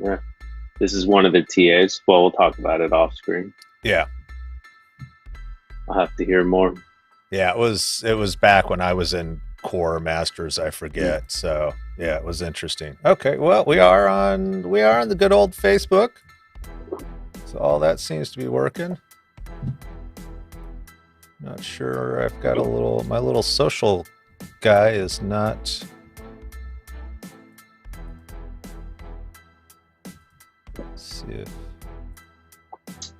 Yeah. This is one of the TAs. Well, we'll talk about it off screen. Yeah. I'll have to hear more. Yeah, it was back when I was in core masters, I forget. So yeah, it was interesting. Okay, well we are on the good old Facebook. So all that seems to be working. Not sure I've got my little social guy is not. Let's see if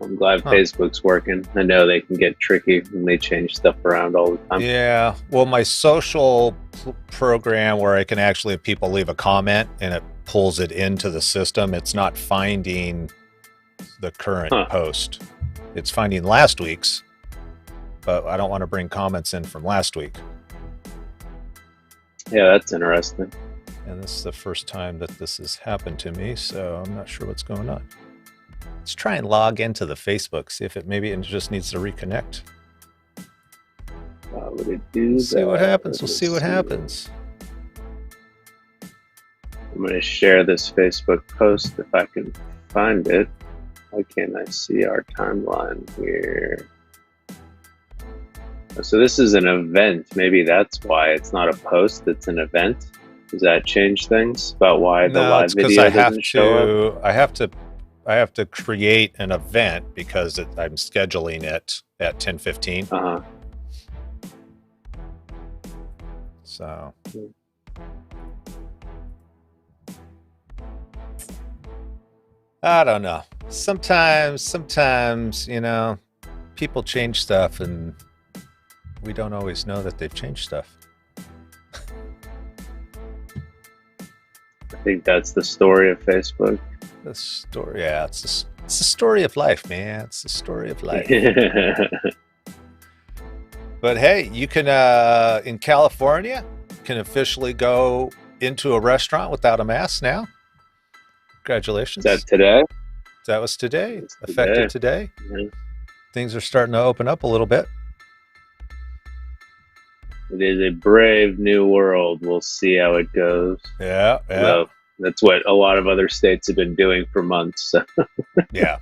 I'm glad Facebook's working. I know they can get tricky when they change stuff around all the time. Yeah, well, my social program where I can actually have people leave a comment and it pulls it into the system, it's not finding the current post. It's finding last week's, but I don't want to bring comments in from last week. Yeah, that's interesting. And this is the first time that this has happened to me, so I'm not sure what's going on. Let's try and log into the Facebook, see if maybe it just needs to reconnect. Would it do We'll see what happens. We'll see what happens. I'm going to share this Facebook post if I can find it. Why can't I see our timeline here? So this is an event. Maybe that's why it's not a post, it's an event. Does that change things about why the live video doesn't show up? I have to create an event because I'm scheduling it at 10:15. So I don't know. Sometimes, people change stuff and we don't always know that they've changed stuff. I think that's the story of Facebook. The story, yeah, it's the story of life, man. It's the story of life. But hey, you can in California can officially go into a restaurant without a mask now. Congratulations. Is that today? That was today. It's effective today. Yeah. Things are starting to open up a little bit. It is a brave new world. We'll see how it goes. Yeah. So that's what a lot of other states have been doing for months. So. Yeah.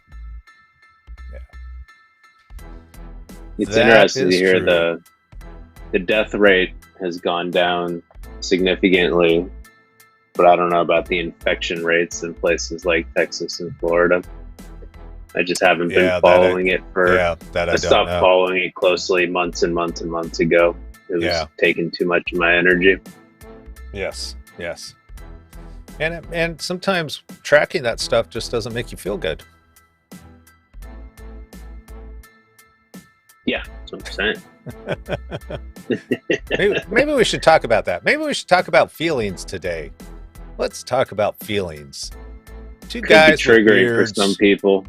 It's interesting to hear the death rate has gone down significantly, but I don't know about the infection rates in places like Texas and Florida. I just haven't been following it I stopped following it closely months and months and months ago. It was taking too much of my energy. Yes. And sometimes tracking that stuff just doesn't make you feel good. Yeah, that's what I'm saying. maybe we should talk about that. Maybe we should talk about feelings today. Let's talk about feelings. Two guys with beards. For some people.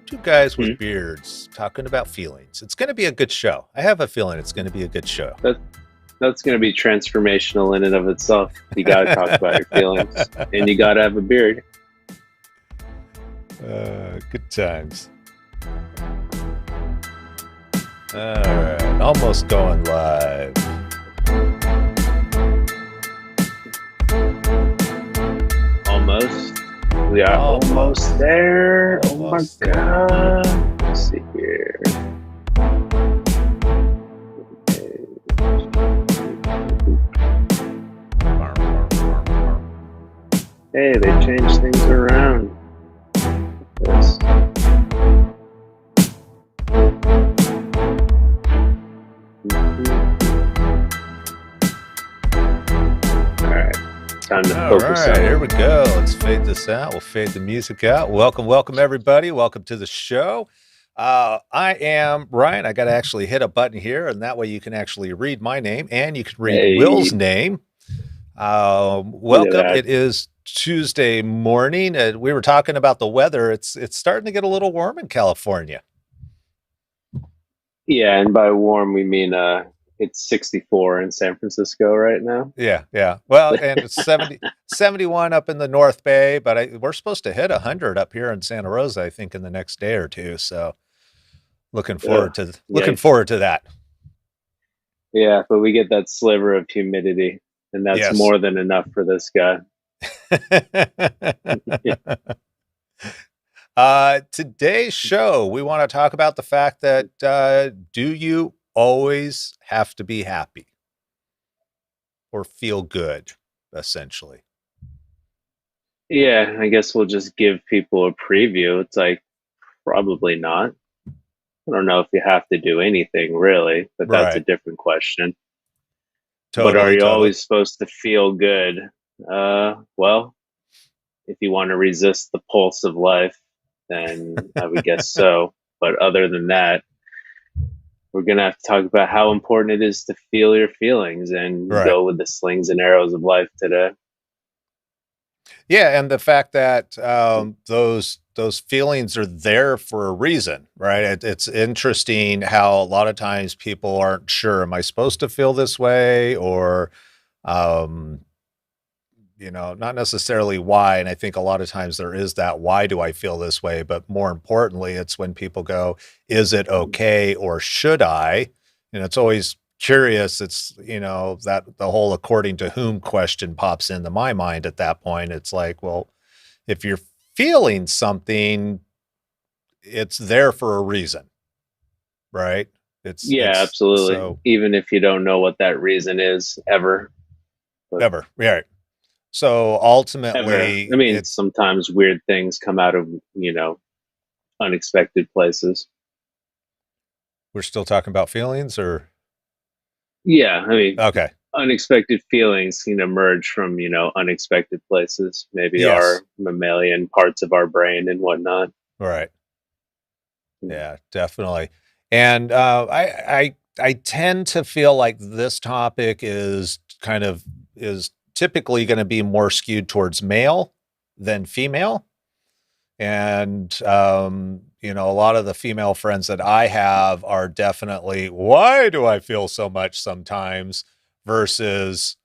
Two guys with beards talking about feelings. It's going to be a good show. I have a feeling it's going to be a good show. That's going to be transformational in and of itself. You got to talk about your feelings, and you got to have a beard. Good times. All right, almost going live. Almost. We are almost there. Almost oh my God. Let's see here. Hey, they changed things around. This. Time to focus on. Here we go. Let's fade this out. We'll fade the music out. Welcome everybody. Welcome to the show. I am Ryan. I got to actually hit a button here, and that way you can actually read my name and you can read Will's name. Welcome. It is Tuesday morning. We were talking about the weather. It's starting to get a little warm in California. Yeah, and by warm we mean it's 64 in San Francisco right now. Yeah. Well, and it's 71 up in the North Bay, but we're supposed to hit 100 up here in Santa Rosa, I think, in the next day or two. So looking forward to that. Yeah, but we get that sliver of humidity, and that's more than enough for this guy. Today's show, we want to talk about the fact that do you always have to be happy or feel good, essentially? Yeah, I guess we'll just give people a preview. It's like probably not. I don't know if you have to do anything really, but that's a Right. different question. But are Totally, you totally. always supposed to feel good? Well, if you want to resist the pulse of life, then I would guess so. But other than that, we're going to have to talk about how important it is to feel your feelings and Right. go with the slings and arrows of life today. Yeah, and the fact that those feelings are there for a reason, right? It's interesting how a lot of times people aren't sure, am I supposed to feel this way? Or um, not necessarily why. And I think a lot of times there is that why do I feel this way? But more importantly, it's when people go, is it okay or should I? And it's always curious. It's, that the whole according to whom question pops into my mind at that point. It's like, well, if you're feeling something, it's there for a reason, right? Yeah, It's absolutely. so Even if you don't know what that reason is ever, but ever, right? So ever. I ultimately, mean, it's sometimes weird things come out of, unexpected places. we're still talking about feelings, or Yeah, I mean, okay. unexpected feelings can emerge from, unexpected places, maybe Yes. our mammalian parts of our brain and whatnot. Right. Mm. Yeah, definitely. And I tend to feel like this topic is typically going to be more skewed towards male than female. And a lot of the female friends that I have are definitely, why do I feel so much sometimes versus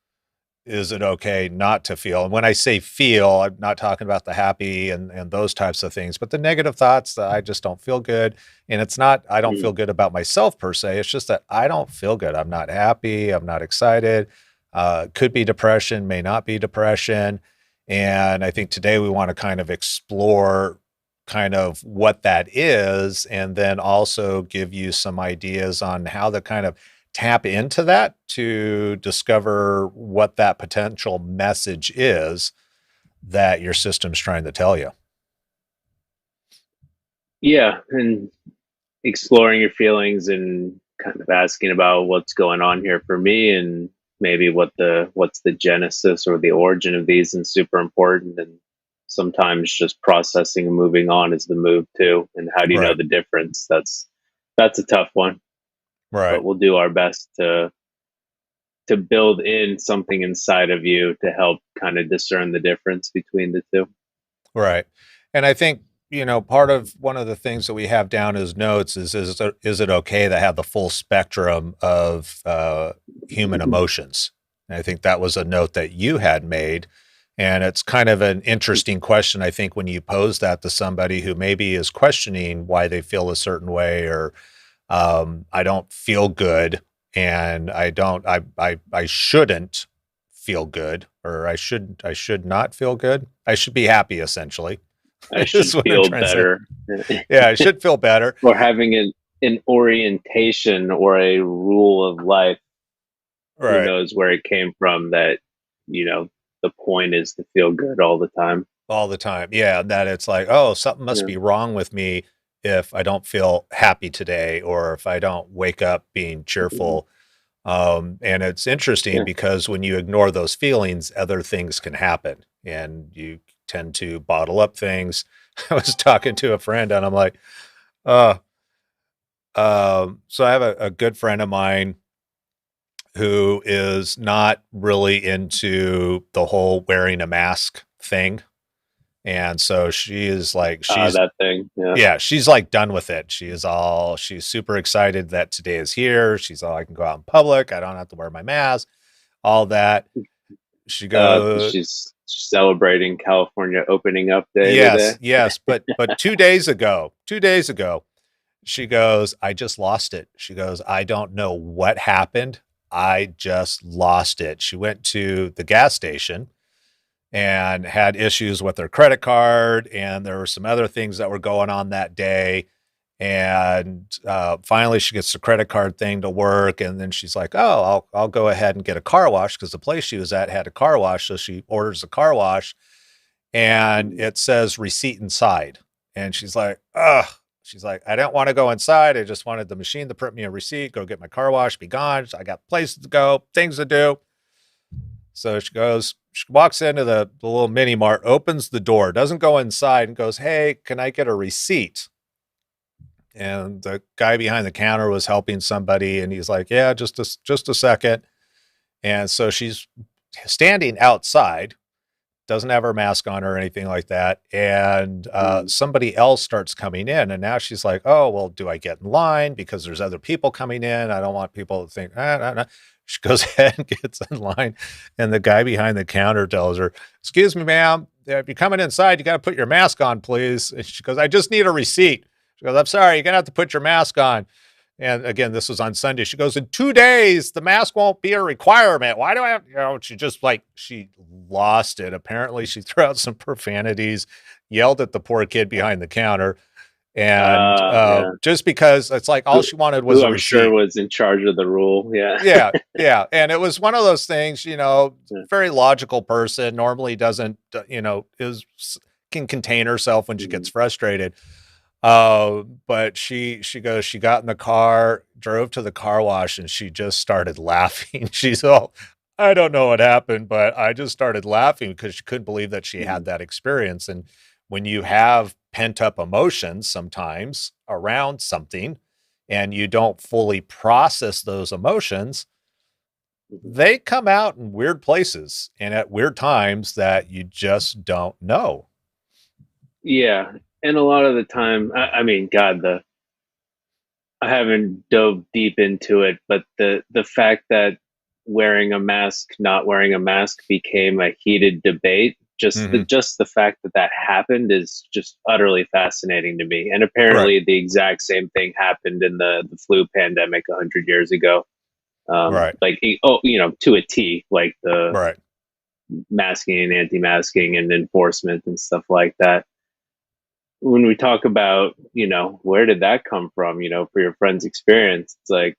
is it okay not to feel? And when I say feel, I'm not talking about the happy and those types of things, but the negative thoughts that I just don't feel good. And it's not, I don't Mm. feel good about myself per se. It's just that I don't feel good. I'm not happy. I'm not excited. Could be depression, may not be depression. And I think today we want to kind of explore kind of what that is, and then also give you some ideas on how to kind of tap into that to discover what that potential message is that your system's trying to tell you. Yeah, and exploring your feelings and kind of asking about what's going on here for me and maybe what's the genesis or the origin of these is super important. And sometimes just processing and moving on is the move too. And how do you know Right. the difference? That's a tough one, but Right. we'll do our best to build in something inside of you to help kind of discern the difference between the two. Right. And I think, part of one of the things that we have down as notes is it okay to have the full spectrum of human emotions? And I think that was a note that you had made. And it's kind of an interesting question, I think, when you pose that to somebody who maybe is questioning why they feel a certain way, or I don't feel good, and I shouldn't feel good, or I should not feel good. I should be happy, essentially, I is should what I'm feel trying to say. better. Yeah, I should feel better. Or having an orientation or a rule of life. Who Right. knows where it came from that, you know, the point is to feel good all the time. All the time. Yeah, that it's like, oh, something must Yeah. be wrong with me if I don't feel happy today, or if I don't wake up being Mhm. cheerful. And it's interesting Yeah. because when you ignore those feelings, other things can happen and you tend to bottle up things. I was talking to a friend and I'm like, uh, so I have a good friend of mine who is not really into the whole wearing a mask thing. And so she is like, That thing. Yeah. yeah, she's like done with it. She's super excited that today is here. She's all, I can go out in public. I don't have to wear my mask, all that. She goes, She's celebrating California opening up day yes, today. yes. But 2 days ago, she goes, I just lost it. She goes, I don't know what happened. I just lost it. She went to the gas station and had issues with her credit card, and there were some other things that were going on that day. And finally, she gets the credit card thing to work, and then she's like, "Oh, I'll go ahead and get a car wash," because the place she was at had a car wash. So she orders a car wash, and it says receipt inside. And she's like, "Ugh." She's like, "I don't want to go inside. I just wanted the machine to print me a receipt, go get my car wash, be gone. I got places to go, things to do." So she walks into the little mini mart, opens the door, doesn't go inside, and goes, "Hey, can I get a receipt?" And the guy behind the counter was helping somebody, and he's like, "Yeah, just a second." And so she's standing outside, doesn't have her mask on or anything like that. And somebody else starts coming in, and now she's like, "Oh, well, do I get in line? Because there's other people coming in. I don't want people to think, nah." She goes ahead and gets in line, and the guy behind the counter tells her, "Excuse me, ma'am, if you're coming inside, you got to put your mask on, please." And she goes, "I just need a receipt." She goes, "I'm sorry, you're going to have to put your mask on." And again, this was on Sunday. She goes, "In 2 days, the mask won't be a requirement. Why do I have," she just she lost it. Apparently she threw out some profanities, yelled at the poor kid behind the counter. And Yeah. just because it's like all she wanted was Who a I'm sure receipt. was in charge of the rule. Yeah. Yeah. Yeah. And it was one of those things, very logical person, normally doesn't, can contain herself when she gets frustrated. But she goes, she got in the car, drove to the car wash, and she just started laughing. She's all, "I don't know what happened, but I just started laughing," because she couldn't believe that she had that experience. And when you have pent up emotions sometimes around something and you don't fully process those emotions, they come out in weird places and at weird times that you just don't know. Yeah. And a lot of the time, I mean, God, I haven't dove deep into it, but the fact that wearing a mask, not wearing a mask became a heated debate. Just the fact that that happened is just utterly fascinating to me. And apparently, Right. the exact same thing happened in the flu pandemic 100 years ago. Right. Like, to a T, like the Right. masking and anti-masking and enforcement and stuff like that. When we talk about, where did that come from, for your friend's experience, it's like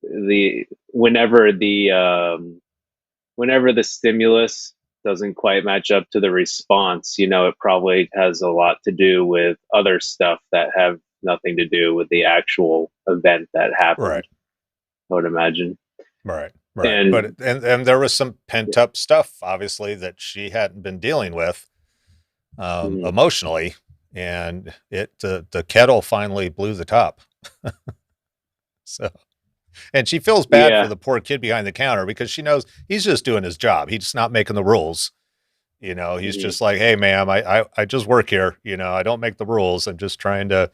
the whenever the whenever the stimulus doesn't quite match up to the response, it probably has a lot to do with other stuff that have nothing to do with the actual event that happened, Right. I would imagine. Right. Right. And But and there was some pent up stuff, obviously, that she hadn't been dealing with mhm, emotionally, and the kettle finally blew the top. So, and she feels bad for yeah, the poor kid behind the counter because she knows he's just doing his job. He's just not making the rules. He's mhm. just like, "Hey, ma'am, I just work here. I don't make the rules. I'm just trying to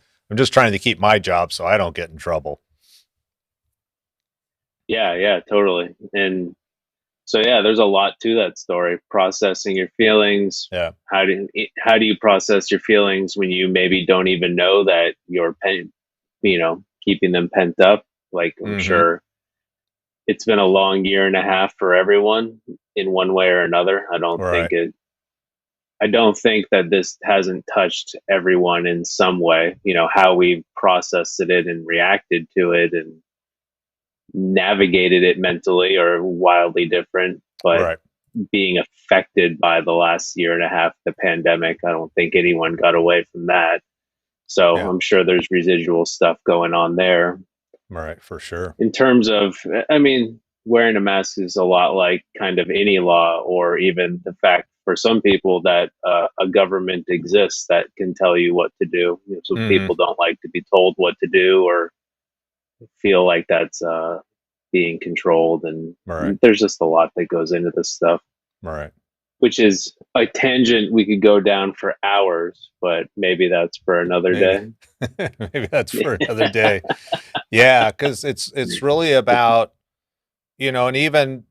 keep my job so I don't get in trouble." Yeah, totally. And so yeah, there's a lot to that story. Processing your feelings. Yeah. How do you process your feelings when you maybe don't even know that you're keeping them pent up? Like, I'm Mm-hmm. sure it's been a long year and a half for everyone in one way or another. Right. I don't think that this hasn't touched everyone in some way. How we've processed it and reacted to it and navigated it mentally are wildly different. But Right. being affected by the last year and a half, the pandemic, I don't think anyone got away from that. So Yeah. I'm sure there's residual stuff going on there. Right. For sure. In terms of, I mean, wearing a mask is a lot like kind of any law, or even the fact for some people that a government exists that can tell you what to do. So Mm-hmm. people don't like to be told what to do or feel like that's being controlled. And Right. there's just a lot that goes into this stuff, Right. which is a tangent we could go down for hours, but maybe that's for another Maybe. day. Maybe that's for another day. Yeah, because it's really about, and even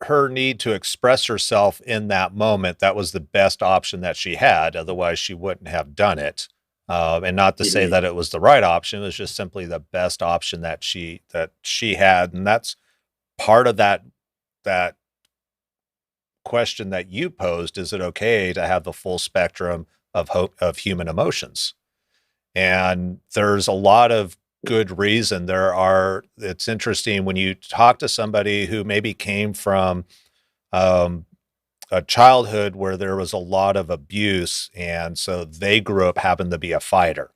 her need to express herself in that moment, that was the best option that she had. Otherwise, she wouldn't have done it. And not to say Mhm. that it was the right option, it was just simply the best option that she had. And that's part of that question that you posed, is it okay to have the full spectrum of human emotions? And there's a lot of good reason. It's interesting when you talk to somebody who maybe came from um, a childhood where there was a lot of abuse, and so they grew up having to be a fighter.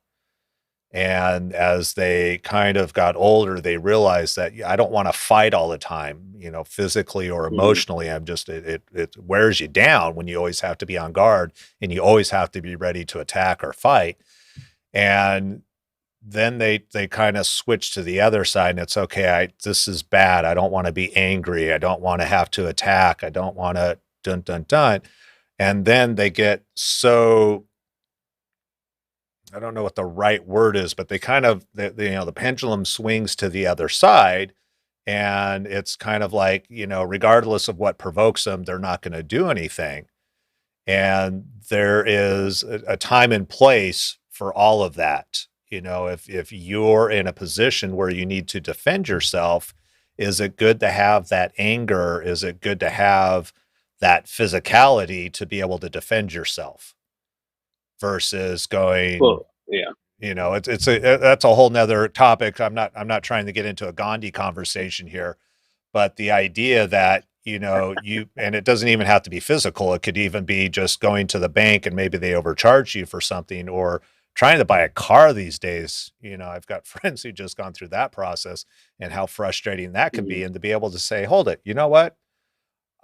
And as they kind of got older, they realized that, "Yeah, I don't want to fight all the time, physically or Hmm. emotionally. It wears you down when you always have to be on guard and you always have to be ready to attack or fight." And then they kind of switch to the other side, and it's okay. This is bad. I don't want to be angry. I don't want to have to attack. I don't want to dun dun dun. And then they get so, I don't know what the right word is, but they kind of, the pendulum swings to the other side. And it's kind of like, regardless of what provokes them, they're not going to do anything. And there is a time and place for all of that. If you're in a position where you need to defend yourself, is it good to have that anger? Is it good to have that physicality to be able to defend yourself versus going, Well, yeah. that's a whole nother topic. I'm not trying to get into a Gandhi conversation here, but the idea that, and it doesn't even have to be physical. It could even be just going to the bank and maybe they overcharge you for something, or trying to buy a car these days. I've got friends who just gone through that process and how frustrating that can Hmm. be. And to be able to say, hold it, you know what?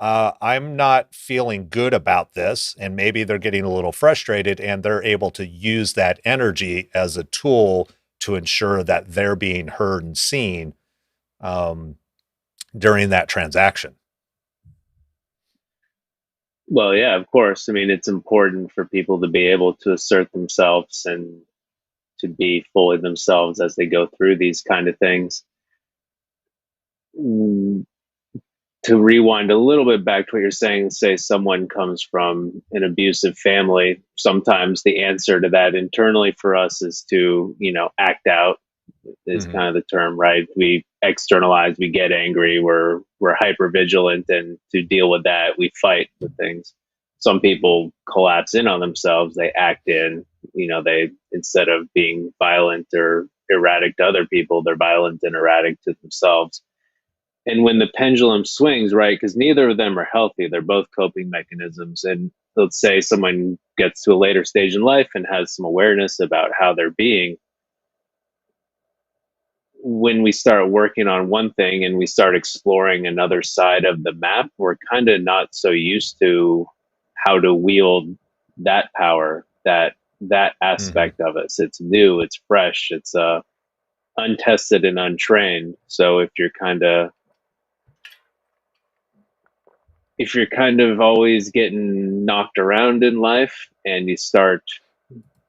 I'm not feeling good about this. And maybe they're getting a little frustrated and they're able to use that energy as a tool to ensure that they're being heard and seen um, during that transaction. Well, yeah, of course. I mean, it's important for people to be able to assert themselves and to be fully themselves as they go through these kind of things. Mm, to rewind a little bit back to what you're saying, say someone comes from an abusive family, sometimes the answer to that internally for us is to, act out is Hmm. kind of the term, right? We externalize, we get angry, we're hyper vigilant, and to deal with that, we fight with things. Some people collapse in on themselves, they act in, they, instead of being violent or erratic to other people, they're violent and erratic to themselves. And when the pendulum swings, right, because neither of them are healthy, they're both coping mechanisms. And let's say someone gets to a later stage in life and has some awareness about how they're being, when we start working on one thing and we start exploring another side of the map, we're kind of not so used to how to wield that power, that Hmm. aspect of us. It's new, it's fresh, it's untested and untrained. So if you're kind of always getting knocked around in life and you start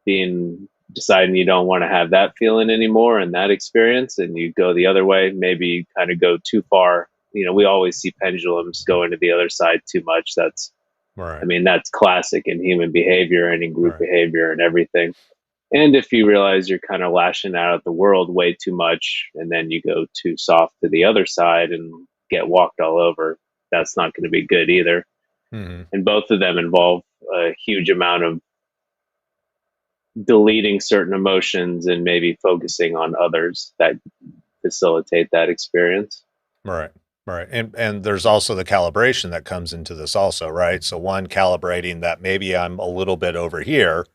being deciding you don't want to have that feeling anymore and that experience, and you go the other way, maybe you kind of go too far. We always see pendulums going to the other side too much. I Right. mean, that's classic in human behavior and in group Right. behavior and everything. And if you realize you're kind of lashing out at the world way too much, and then you go too soft to the other side and get walked all over, that's not going to be good either. Hmm. And both of them involve a huge amount of deleting certain emotions and maybe focusing on others that facilitate that experience. Right. Right. And there's also the calibration that comes into this also, right? So one, calibrating that maybe I'm a little bit over here.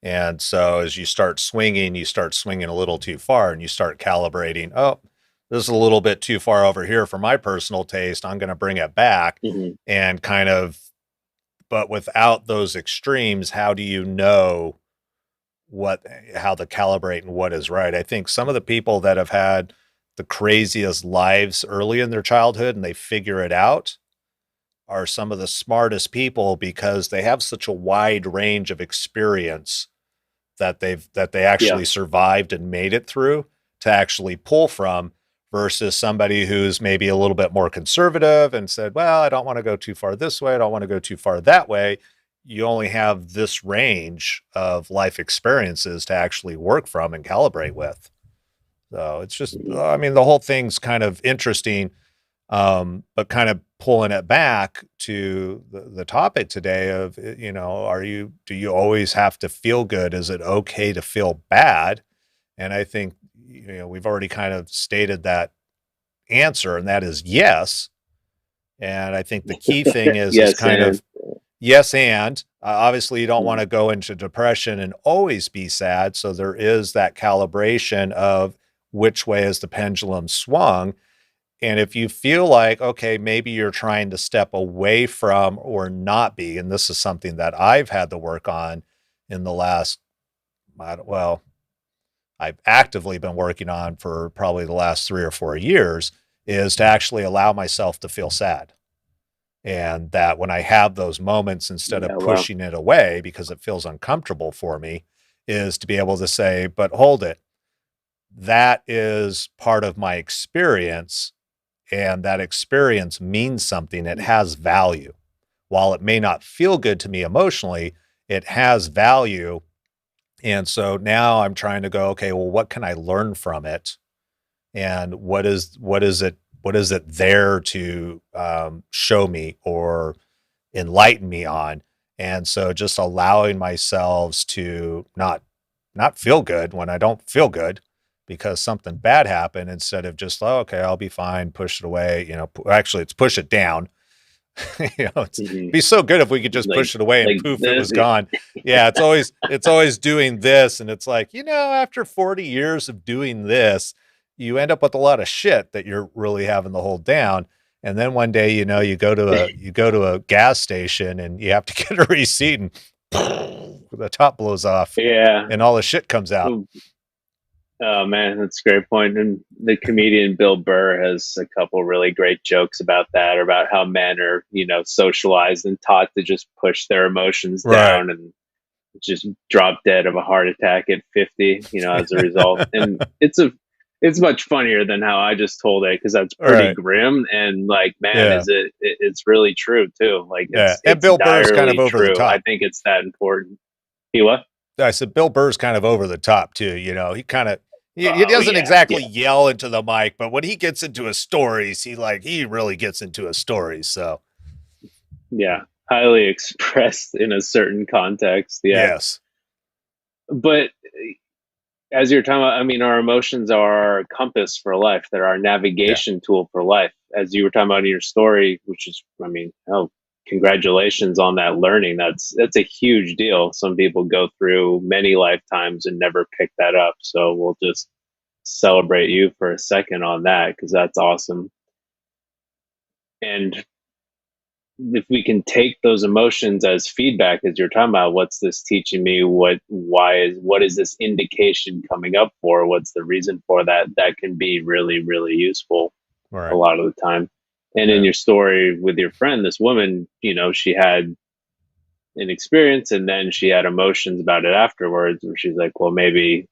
And so as you start swinging a little too far and you start calibrating, oh, this is a little bit too far over here for my personal taste. I'm going to bring it back Hmm. and kind of, but without those extremes, how do you know how to calibrate and what is right? I think some of the people that have had the craziest lives early in their childhood and they figure it out are some of the smartest people because they have such a wide range of experience that they Yeah. actually survived and made it through to actually pull from, versus somebody who's maybe a little bit more conservative and said, well, I don't want to go too far this way, I don't want to go too far that way. You only have this range of life experiences to actually work from and calibrate with. So it's just, Hmm. I mean, the whole thing's kind of interesting. But kind of pulling it back to the topic today of, do you always have to feel good? Is it okay to feel bad? And I think, we've already kind of stated that answer, and that is yes. And I think the key thing is Yes, kind and of yes, and obviously you don't want to go into depression and always be sad. So there is that calibration of which way is the pendulum swung. And if you feel like, okay, maybe you're trying to step away from or not be, and this is something that I've had to work on in the last, well, I've actively been working on for probably the last 3 or 4 years, is to actually allow myself to feel sad. And that when I have those moments, instead yeah, of well, pushing it away because it feels uncomfortable for me, is to be able to say, but hold it. That is part of my experience. And that experience means something. It has value. While it may not feel good to me emotionally, it has value. And so now I'm trying to go, okay, well, what can I learn from it? And what is it there to show me or enlighten me on? And so just allowing myself to not feel good when I don't feel good because something bad happened, instead of just, oh, okay, I'll be fine, push it away. Actually, it's push it down. It'd be so good if we could just like push it away and like poof, it this. was gone. Yeah, it's always doing this, and it's like, after 40 years of doing this, you end up with a lot of shit that you're really having to hold down. And then one day, you go to a gas station and you have to get a receipt, and the top blows off Yeah. and all the shit comes out. Oh man, that's a great point. And the comedian Bill Burr has a couple really great jokes about that, or about how men are, socialized and taught to just push their emotions Right. down and just drop dead of a heart attack at 50, as a result. And it's much funnier than how I just told it, because that's All pretty right. grim, and like, man, Yeah. it's really true too. Like Yeah. And it's Bill Burr's kind of direly over the true. I top. think it's that important. He what? I said Bill Burr's kind of over the top too. He kind of he Oh doesn't yeah, exactly yeah, yell into the mic, but when he gets into his stories, he really gets into his stories. So yeah. Highly expressed in a certain context. Yeah. yes, But as you're talking about, I mean, our emotions are our compass for life. They're our yeah, navigation tool for life. As you were talking about in your story, which is, I mean, oh, congratulations on that learning. That's a huge deal. Some people go through many lifetimes and never pick that up. So we'll just celebrate you for a second on that, because that's awesome. And if we can take those emotions as feedback, as you're talking about, what's this teaching me, what is this indication coming up for, what's the reason for that, that can be really, really useful all a right, lot of the time. And in yeah, your story with your friend, this woman, she had an experience and then she had emotions about it afterwards, where she's like, well, maybe,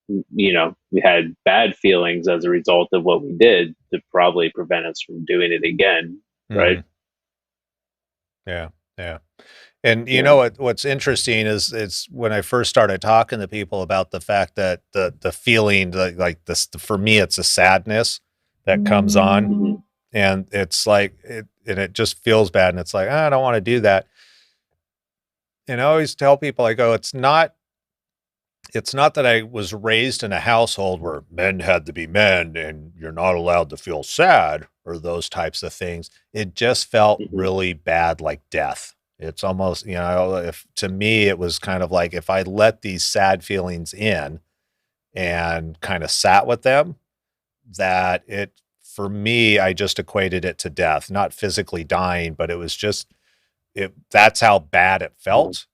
we had bad feelings as a result of what we did, to probably prevent us from doing it again, hmm, right? yeah, yeah. And Yeah. what's interesting is when I first started talking to people about the fact that the feeling, like this, for me, it's a sadness that comes on, Hmm. and it's like it just feels bad, and it's like, I don't want to do that. And I always tell people, I go, it's not that I was raised in a household where men had to be men and you're not allowed to feel sad or those types of things. It just felt Hmm. really bad, like death. It's almost, if to me, it was kind of like if I let these sad feelings in and kind of sat with them, that for me, I just equated it to death, not physically dying, but it was just, that's how bad it felt.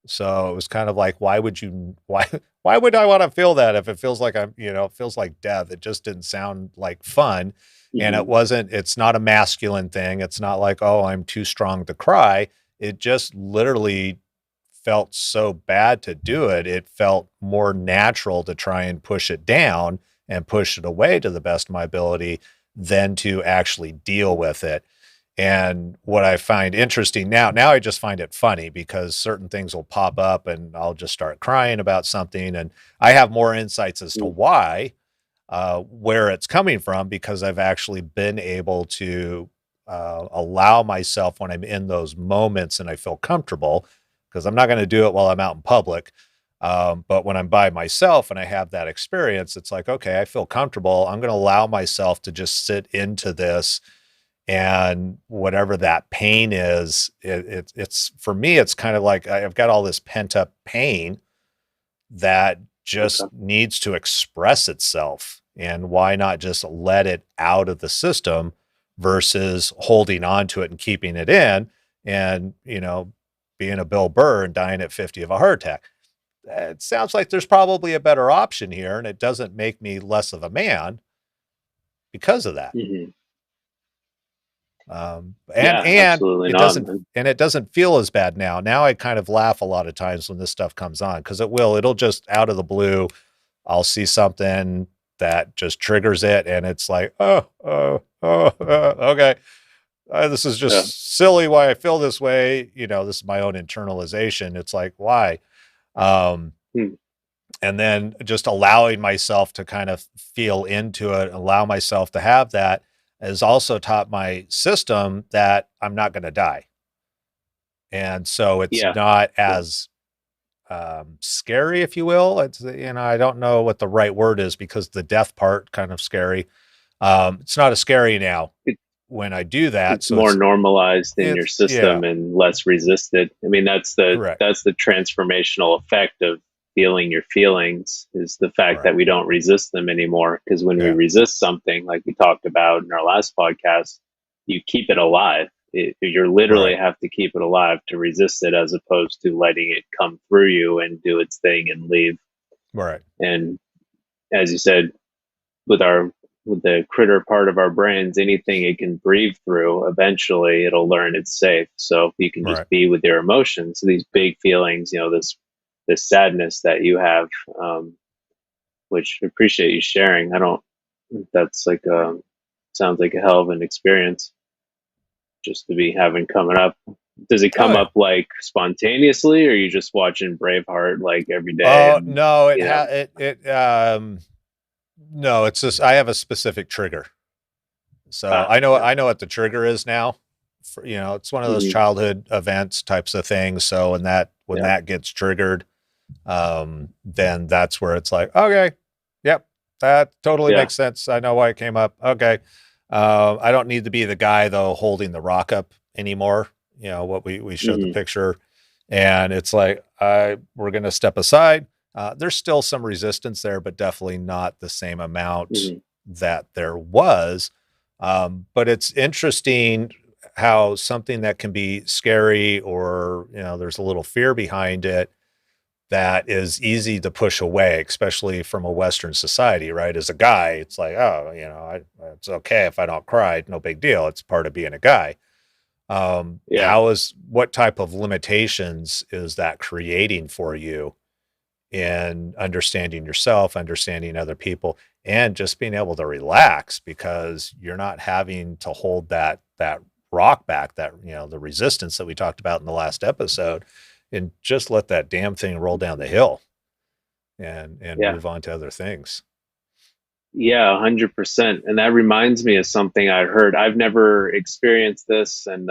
So it was kind of like, why would I want to feel that if it feels like it feels like death? It just didn't sound like fun. And Hmm. it's not a masculine thing. It's not like, oh, I'm too strong to cry. It just literally felt so bad to do it. It felt more natural to try and push it down and push it away to the best of my ability than to actually deal with it. And what I find interesting now I just find it funny because certain things will pop up and I'll just start crying about something. And I have more insights as to why. where it's coming from, because I've actually been able to allow myself, when I'm in those moments and I feel comfortable, because I'm not going to do it while I'm out in public. But when I'm by myself and I have that experience, it's like, okay, I feel comfortable. I'm going to allow myself to just sit into this, and whatever that pain is, it's for me, it's kind of like I've got all this pent up pain that Okay. just needs to express itself. And why not just let it out of the system versus holding on to it and keeping it in, and, being a Bill Burr and dying at 50 of a heart attack? It sounds like there's probably a better option here, and it doesn't make me less of a man because of that. Hmm. And Yeah, absolutely it not, doesn't man. and it doesn't feel as bad now. Now I kind of laugh a lot of times when this stuff comes on, because it'll just out of the blue, I'll see something that just triggers it, and it's like, okay, this is Yeah. just silly why I feel this way. This is my own internalization. It's like, why? Um, Hmm. and then just allowing myself to kind of feel into it, allow myself to have that, has also taught my system that I'm not going to die. And so it's Yeah. not Yeah. as scary, if you will. I don't know what the right word is, because the death part kind of scary. It's not as scary now It, when I do that. it's So more normalized in your yeah, system and less resisted. I mean, correct. that's the transformational effect of feeling your feelings, is the fact Right. that we don't resist them anymore. Because when we Yeah. resist something, like we talked about in our last podcast, you keep it alive. You're literally Right. have to keep it alive to resist it, as opposed to letting it come through you and do its thing and leave. Right. And as you said, with our with the critter part of our brains, anything it can breathe through, eventually it'll learn it's safe. So if you can just Right. be with your emotions, so these big feelings, this sadness that you have, which I appreciate you sharing. I don't. That's like sounds like a hell of an experience just to be having coming up. Does it Oh come yeah. up like spontaneously, or are you just watching Braveheart like every day? Oh And no, you know, no, it's just I have a specific trigger. So yeah. I know what the trigger is now. It's one of those Hmm. childhood events types of things. So when Yeah. that gets triggered, then that's where it's like, okay, yep, that totally Yeah. makes sense. I know why it came up. Okay. I don't need to be the guy though holding the rock up anymore. What we showed the Hmm. picture, and it's like, we're going to step aside. There's still some resistance there, but definitely not the same amount Hmm. that there was. But it's interesting how something that can be scary, or, there's a little fear behind it, that is easy to push away, especially from a Western society, right? As a guy, it's like, oh, it's okay if I don't cry, no big deal. It's part of being a guy. Yeah. What type of limitations is that creating for you in understanding yourself, understanding other people, and just being able to relax, because you're not having to hold that rock back, that, the resistance that we talked about in the last episode, and just let that damn thing roll down the hill, and Yeah. move on to other things. Yeah, 100%. And that reminds me of something I heard. I've never experienced this, and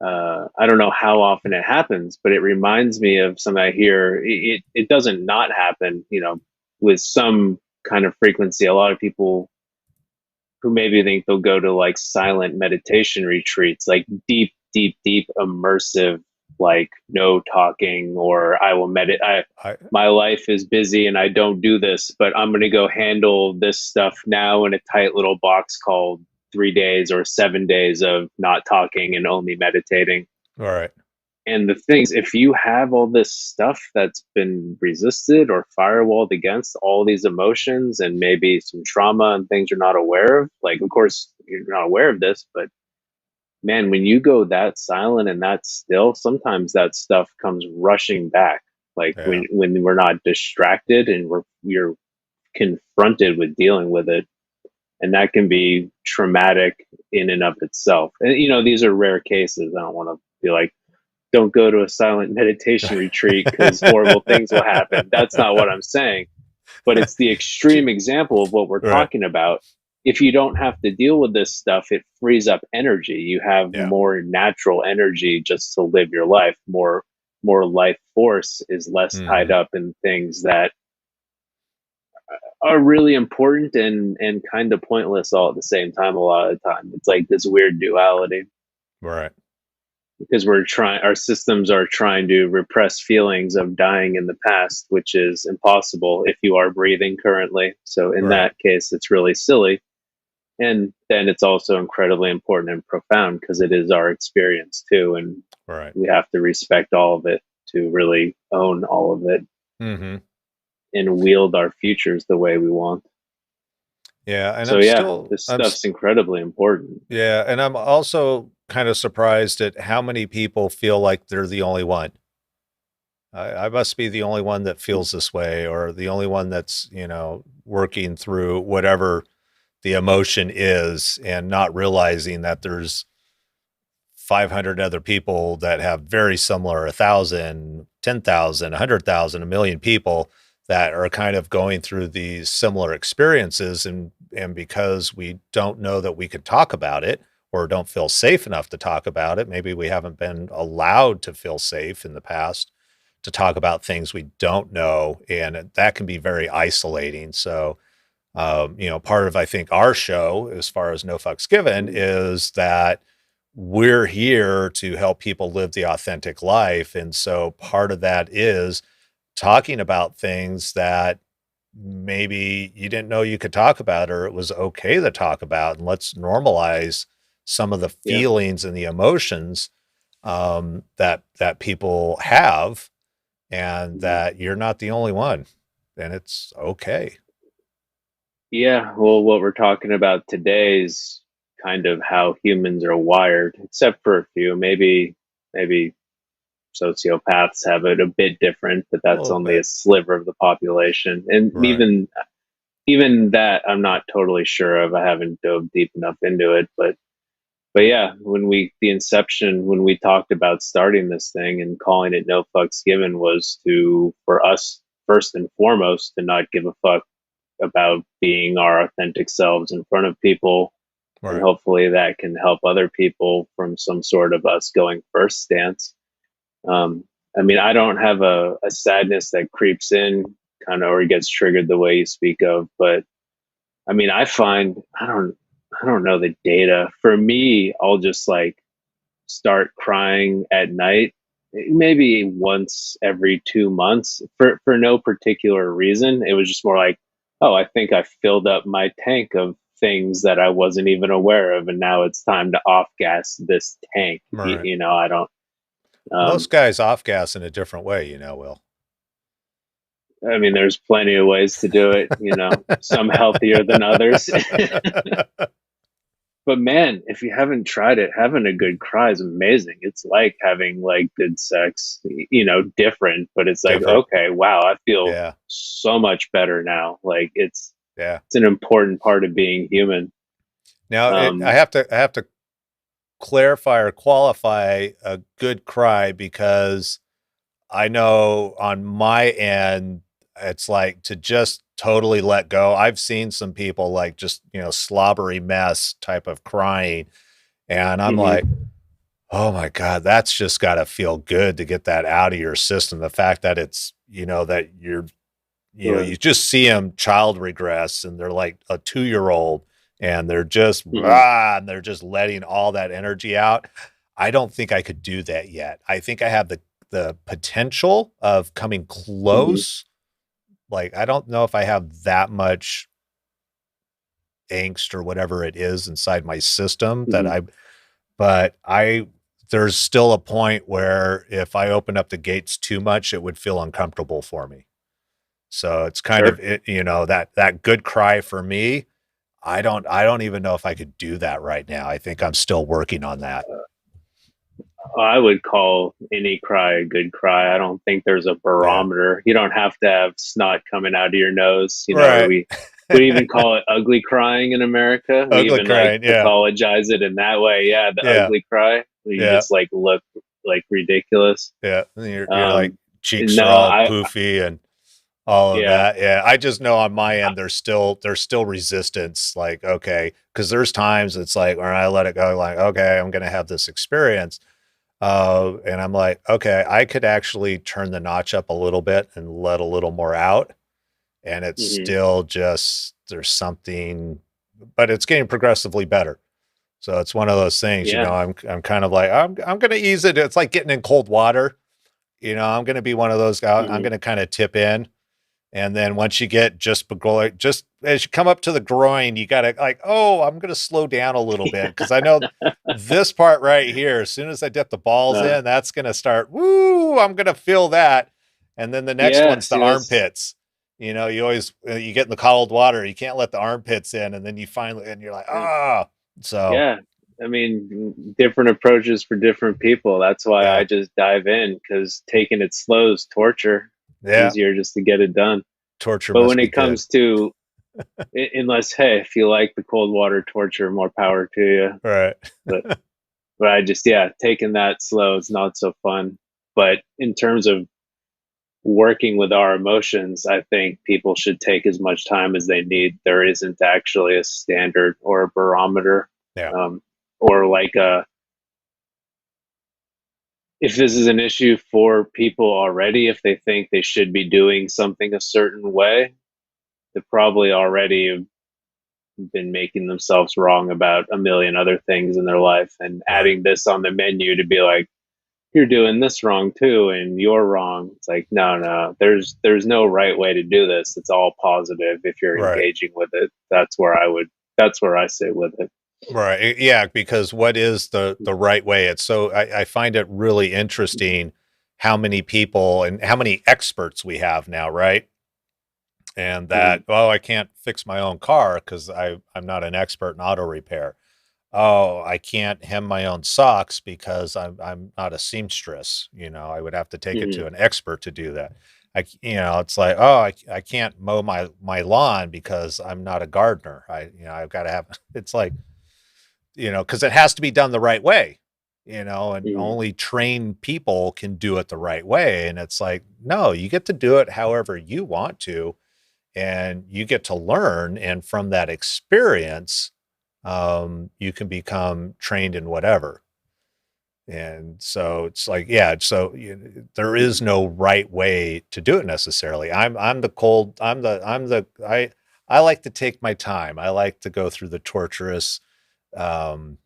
I don't know how often it happens, but it reminds me of something I hear. It doesn't not happen, with some kind of frequency. A lot of people who maybe think they'll go to like silent meditation retreats, like deep, deep, deep immersive, like no talking, or I will meditate. I My life is busy and I don't do this, but I'm going to go handle this stuff now in a tight little box called 3 days or 7 days of not talking and only meditating. All right. And the things, if you have all this stuff that's been resisted or firewalled against, all these emotions and maybe some trauma and things you're not aware of, like, of course, you're not aware of this, but man, when you go that silent and that still, sometimes that stuff comes rushing back. Like Yeah. when we're not distracted and we're confronted with dealing with it. And that can be traumatic in and of itself. And, these are rare cases. I don't want to be like, don't go to a silent meditation retreat because horrible things will happen. That's not what I'm saying. but it's the extreme example of what we're Right. talking about. If you don't have to deal with this stuff, it frees up energy. You have Yeah. more natural energy just to live your life. More life force is less tied Hmm. up in things that are really important and kind of pointless all at the same time. A lot of the time, it's like this weird duality Right. because our systems are trying to repress feelings of dying in the past, which is impossible if you are breathing currently. So in Right. that case, it's really silly. And then it's also incredibly important and profound because it is our experience too, and Right. we have to respect all of it to really own all of it Hmm. and wield our futures the way we want. Yeah, and So yeah, this stuff's incredibly important. yeah, and I'm also kind of surprised at how many people feel like they're the only one. I must be the only one that feels this way, or the only one that's, working through whatever the emotion is and not realizing that there's 500 other people that have very similar 1,000, 10,000, 100,000, a million people that are kind of going through these similar experiences. And because we don't know that we could talk about it or don't feel safe enough to talk about it, maybe we haven't been allowed to feel safe in the past to talk about things we don't know. And that can be very isolating. So, part of, I think, our show, as far as No Fucks Given, is that we're here to help people live the authentic life. And so part of that is talking about things that maybe you didn't know you could talk about, or it was okay to talk about. And let's normalize some of the Yeah. feelings and the emotions that people have, and Mhm. that you're not the only one, and it's okay. Yeah, well, what we're talking about today is kind of how humans are wired, except for a few. Maybe sociopaths have it a bit different, but A that's little only a bit. sliver of the population. And Right. even that I'm not totally sure of. I haven't dove deep enough into it, but yeah, when we talked about starting this thing and calling it No Fucks Given was to for us first and foremost to not give a fuck about being our authentic selves in front of people, and Right. hopefully that can help other people from some sort of us going first stance. um, I mean, I don't have a sadness that creeps in kind of or gets triggered the way you speak of, but I mean, I find I don't know the data. For me, I'll just like start crying at night, maybe once every 2 months for no particular reason. It was just more like, oh, I think I filled up my tank of things that I wasn't even aware of, and now it's time to off gas this tank. Right. I don't. Um, Most guys off gas in a different way, Will. I mean, there's plenty of ways to do it. Some healthier than others. But man, if you haven't tried it, having a good cry is amazing. It's like having like good sex, different, but it's like, Different. okay, wow, I feel Yeah. so much better now. Like Yeah. it's an important part of being human. Now I Um, have to clarify or qualify a good cry, because I know on my end, it's like to just totally let go. I've seen some people like just, slobbery mess type of crying. And I'm like, mhm, oh my God, that's just got to feel good to get that out of your system. The fact that it's, that right, you just see them child regress, and they're like a 2-year old, and they're just, mhm, and they're just letting all that energy out. I don't think I could do that yet. I think I have the potential of coming mhm, close. Like, I don't know if I have that much angst or whatever it is inside my system mhm, but there's still a point where if I open up the gates too much, it would feel uncomfortable for me. So it's kind of sure. it, that good cry for me. I don't even know if I could do that right now. I think I'm still working on that. I would call any cry a good cry. I don't think there's a Yeah. barometer. You don't have to have snot coming out of your nose. Right. We even call it ugly crying in America. We Ugly even like crying. Yeah. pathologize it in that way. Yeah, the Yeah. ugly cry. Where you Yeah. just like look like ridiculous. Yeah. And you're like Um, cheeks no, are all poofy and all of Yeah. that. Yeah, I just know on my end there's still resistance. Like, okay, because there's times it's like when I let it go, like, okay, I'm gonna have this experience, and I'm like, okay, I could actually turn the notch up a little bit and let a little more out, and it's Hmm. still just there's something, but it's getting progressively better. So it's one of those things, Yeah. I'm kind of like I'm gonna ease it. It's like getting in cold water. I'm gonna be one of those guys. I'm Hmm. gonna kind of tip in, and then once you get just as you come up to the groin, you gotta like, oh, I'm gonna slow down a little bit because I know this part right here. As soon as I dip the balls uh, in, that's gonna start. Woo! I'm gonna feel that, and then the next yeah. one's the See, that's armpits. You always you get in the cold water, you can't let the armpits in, and then you finally and you're like, ah. So yeah. I mean, different approaches for different people. That's why yeah, I just dive in because taking it slow is torture. yeah. Easier just to get it done. Torture But must when be it good, comes to, unless, hey, if you like the cold water torture, more power to you. right? But I just, yeah, taking that slow is not so fun. But in terms of working with our emotions, I think people should take as much time as they need. There isn't actually a standard or a barometer, Yeah, um, or like a, if this is an issue for people already, if they think they should be doing something a certain way, they probably already have been making themselves wrong about a million other things in their life, and right, adding this on the menu to be like, you're doing this wrong too and you're wrong. It's like, no, no, there's no right way to do this. It's all positive if you're right. engaging with it. That's where I sit with it. Right. Yeah, because what is the right way? It's so I find it really interesting how many people and how many experts we have now, right? And Mhm. that, oh, I can't fix my own car because I'm not an expert in auto repair. Oh, I can't hem my own socks because I'm not a seamstress. I would have to take it to Mhm. an expert to do that. It's like, oh, I can't mow my lawn because I'm not a gardener. I've got to have. It's like, because it has to be done the right way, and Mhm. only trained people can do it the right way. And it's like, no, you get to do it however you want to, and you get to learn. And from that experience, you can become trained in whatever. And so it's like, yeah, so there is Mhm. no right way to do it necessarily. I like to take my time. I like to go through the torturous um,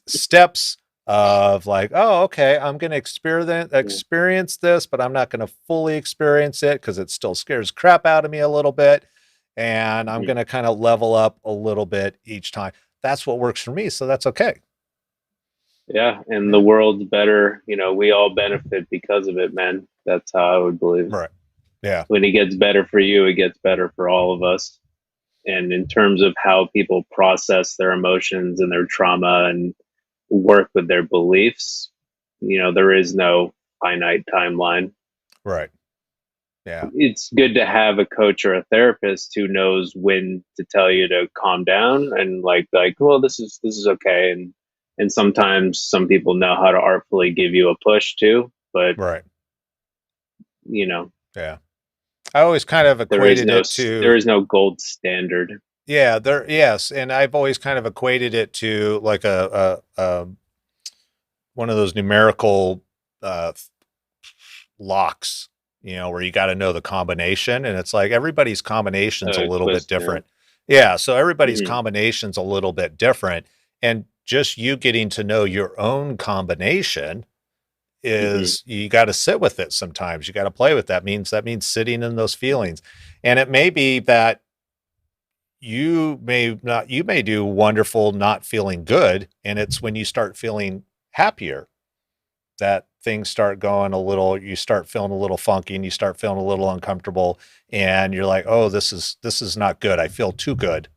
steps of like, oh, okay, I'm going to Yeah. experience this, but I'm not going to fully experience it because it still scares crap out of me a little bit. And I'm Mhm. going to kind of level up a little bit each time. That's what works for me. So that's okay. Yeah, and the Yeah. world's better. We all benefit because of it, man. That's how I would believe. Right. Yeah. When it gets better for you, it gets better for all of us. And in terms of how people process their emotions and their trauma and work with their beliefs, there is no finite timeline. Right. Yeah. It's good to have a coach or a therapist who knows when to tell you to calm down and like, well, this is okay. And sometimes some people know how to artfully give you a push too, but Right. you know, Yeah. I always kind of there is equated no it to, there is no gold standard. yeah, yes. And I've always kind of equated it to like a one of those numerical uh, locks, where you got to know the combination. And it's like everybody's combination's a little bit Twist, yeah. different. Yeah. So everybody's Hmm. combination's a little bit different. And just you getting to know your own combination Hmm. is you got to sit with it sometimes. You got to play with that means sitting in those feelings. And it may be that you may do wonderful not feeling good. And it's when you start feeling happier that things start going you start feeling a little funky and you start feeling a little uncomfortable, and you're like, oh, this is not good. I feel too good,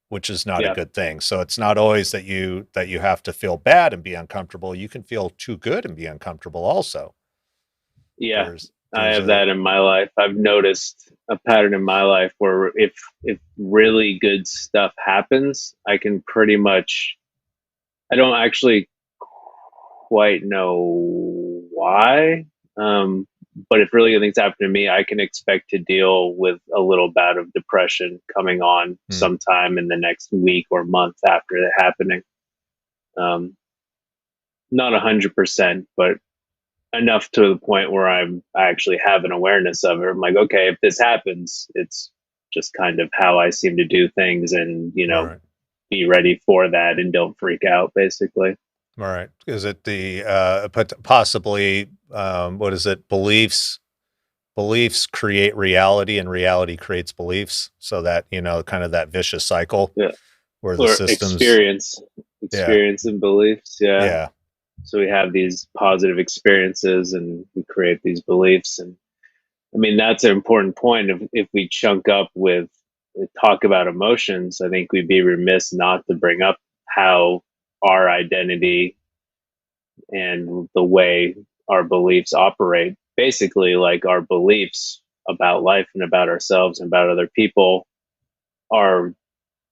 which is not a Yeah. good thing. So it's not always that you have to feel bad and be uncomfortable. You can feel too good and be uncomfortable also. Yeah, There's I there's have a that in my life. I've noticed a pattern in my life where if really good stuff happens, I can pretty much, I don't actually quite know why. But if really good things happen to me, I can expect to deal with a little bout of depression coming on Hmm. sometime in the next week or month after it happening. Um, Not 100%, but enough to the point where I actually have an awareness of it. I'm like, okay, if this happens, it's just kind of how I seem to do things, and Right. be ready for that and don't freak out, basically. All right. Is it the possibly what is it? Beliefs create reality, and reality creates beliefs. So that kind of that vicious cycle Yeah. where the Or systems. Yeah. experience and beliefs. Yeah. Yeah. So we have these positive experiences and we create these beliefs. And I mean, that's an important point. If we chunk up with talk about emotions, I think we'd be remiss not to bring up how our identity and the way our beliefs operate, basically, like our beliefs about life and about ourselves and about other people, are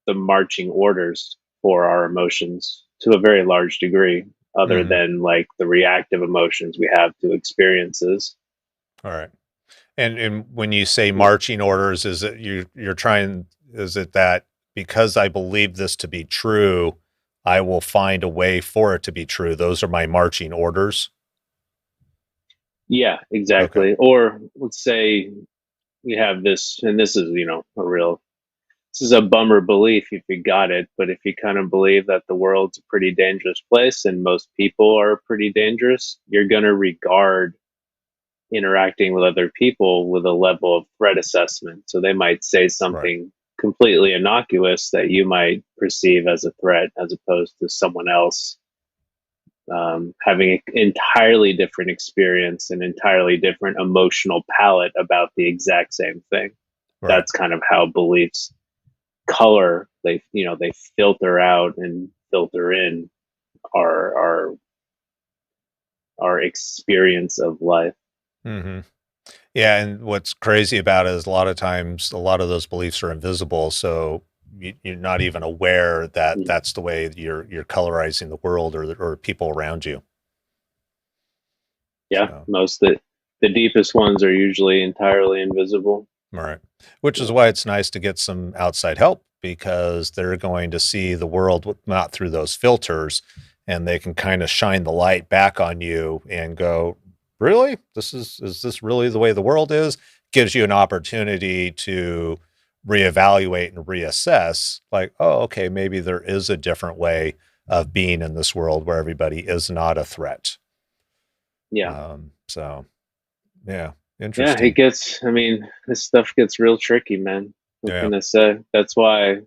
the marching orders for our emotions to a very large degree, other Hmm. than like the reactive emotions we have to experiences. All right. And when you say marching orders, is it you're trying? Is it that because I believe this to be true, I will find a way for it to be true? Those are my marching orders. Yeah, Okay. exactly. Or let's say we have this, and this is, a real, this is a bummer belief if you got it, but if you kind of believe that the world's a pretty dangerous place and most people are pretty dangerous, you're going to regard interacting with other people with a level of threat assessment. So they might say Right. something completely innocuous that you might perceive as a threat, as opposed to someone else having an entirely different experience, an entirely different emotional palette about the exact same thing. Right. That's kind of how beliefs color. They filter out and filter in our our experience of life. Hmm. Yeah, and what's crazy about it is a lot of times a lot of those beliefs are invisible, so you're not even aware that Mm. that's the way you're colorizing the world or people around you. Yeah, So, most the deepest ones are usually entirely invisible. right. Which is Yeah. why it's nice to get some outside help because they're going to see the world not through those filters, and they can kind of shine the light back on you and go, "Really? Is this really the way the world is?" Gives you an opportunity to reevaluate and reassess, like, "Oh, okay, maybe there is a different way of being in this world where everybody is not a threat." Yeah. So yeah, Yeah, it interesting. gets, I mean, this stuff gets real tricky, man. What Yeah. can I say? That's why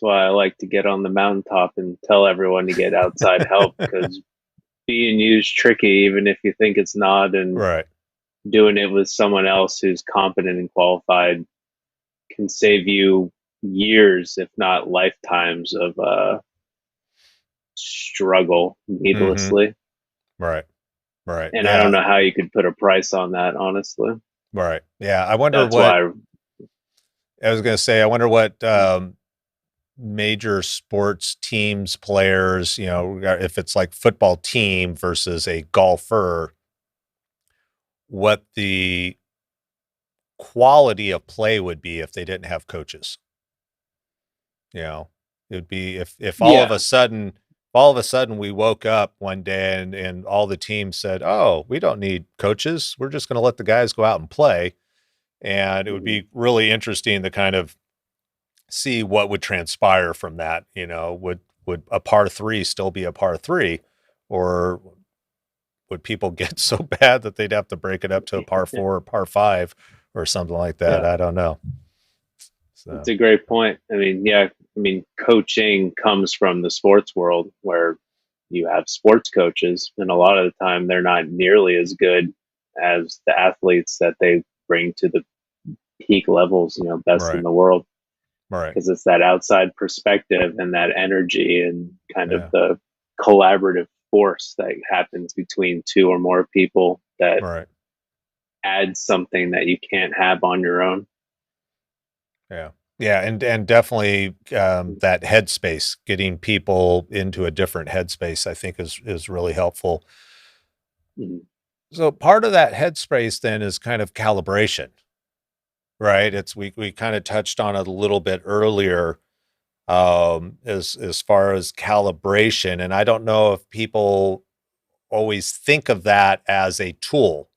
I like to get on the mountaintop and tell everyone to get outside help, because being used tricky, even if you think it's not, and Right. doing it with someone else who's competent and qualified can save you years, if not lifetimes, of struggle Mhm. needlessly. Right. Right. And I don't Yeah. know how you could put a price on that, honestly. Right. Yeah. I wonder That's what why, I was going to say. I wonder what major sports teams, players, if it's like football team versus a golfer, what the quality of play would be if they didn't have coaches. It would be if yeah. all of a sudden we woke up one day and all the teams said, "Oh, we don't need coaches. We're just going to let the guys go out and play." And it would Mhm. be really interesting to kind of see what would transpire from that. Would a par three still be a par three, or would people get so bad that they'd have to break it up to a par four or par five or something like that? Yeah. I don't know. It's So, a great point. I mean, yeah, I mean, coaching comes from the sports world where you have sports coaches, and a lot of the time they're not nearly as good as the athletes that they bring to the peak levels, best in right, the world, right, because it's that outside perspective and that energy and kind of yeah, the collaborative force that happens between two or more people that right, adds something that you can't have on your own. yeah, yeah, and definitely that headspace, getting people into a different headspace, I think is really helpful. Mhm. So part of that headspace then is kind of calibration, right? It's we kind of touched on it a little bit earlier, as far as calibration, and I don't know if people always think of that as a tool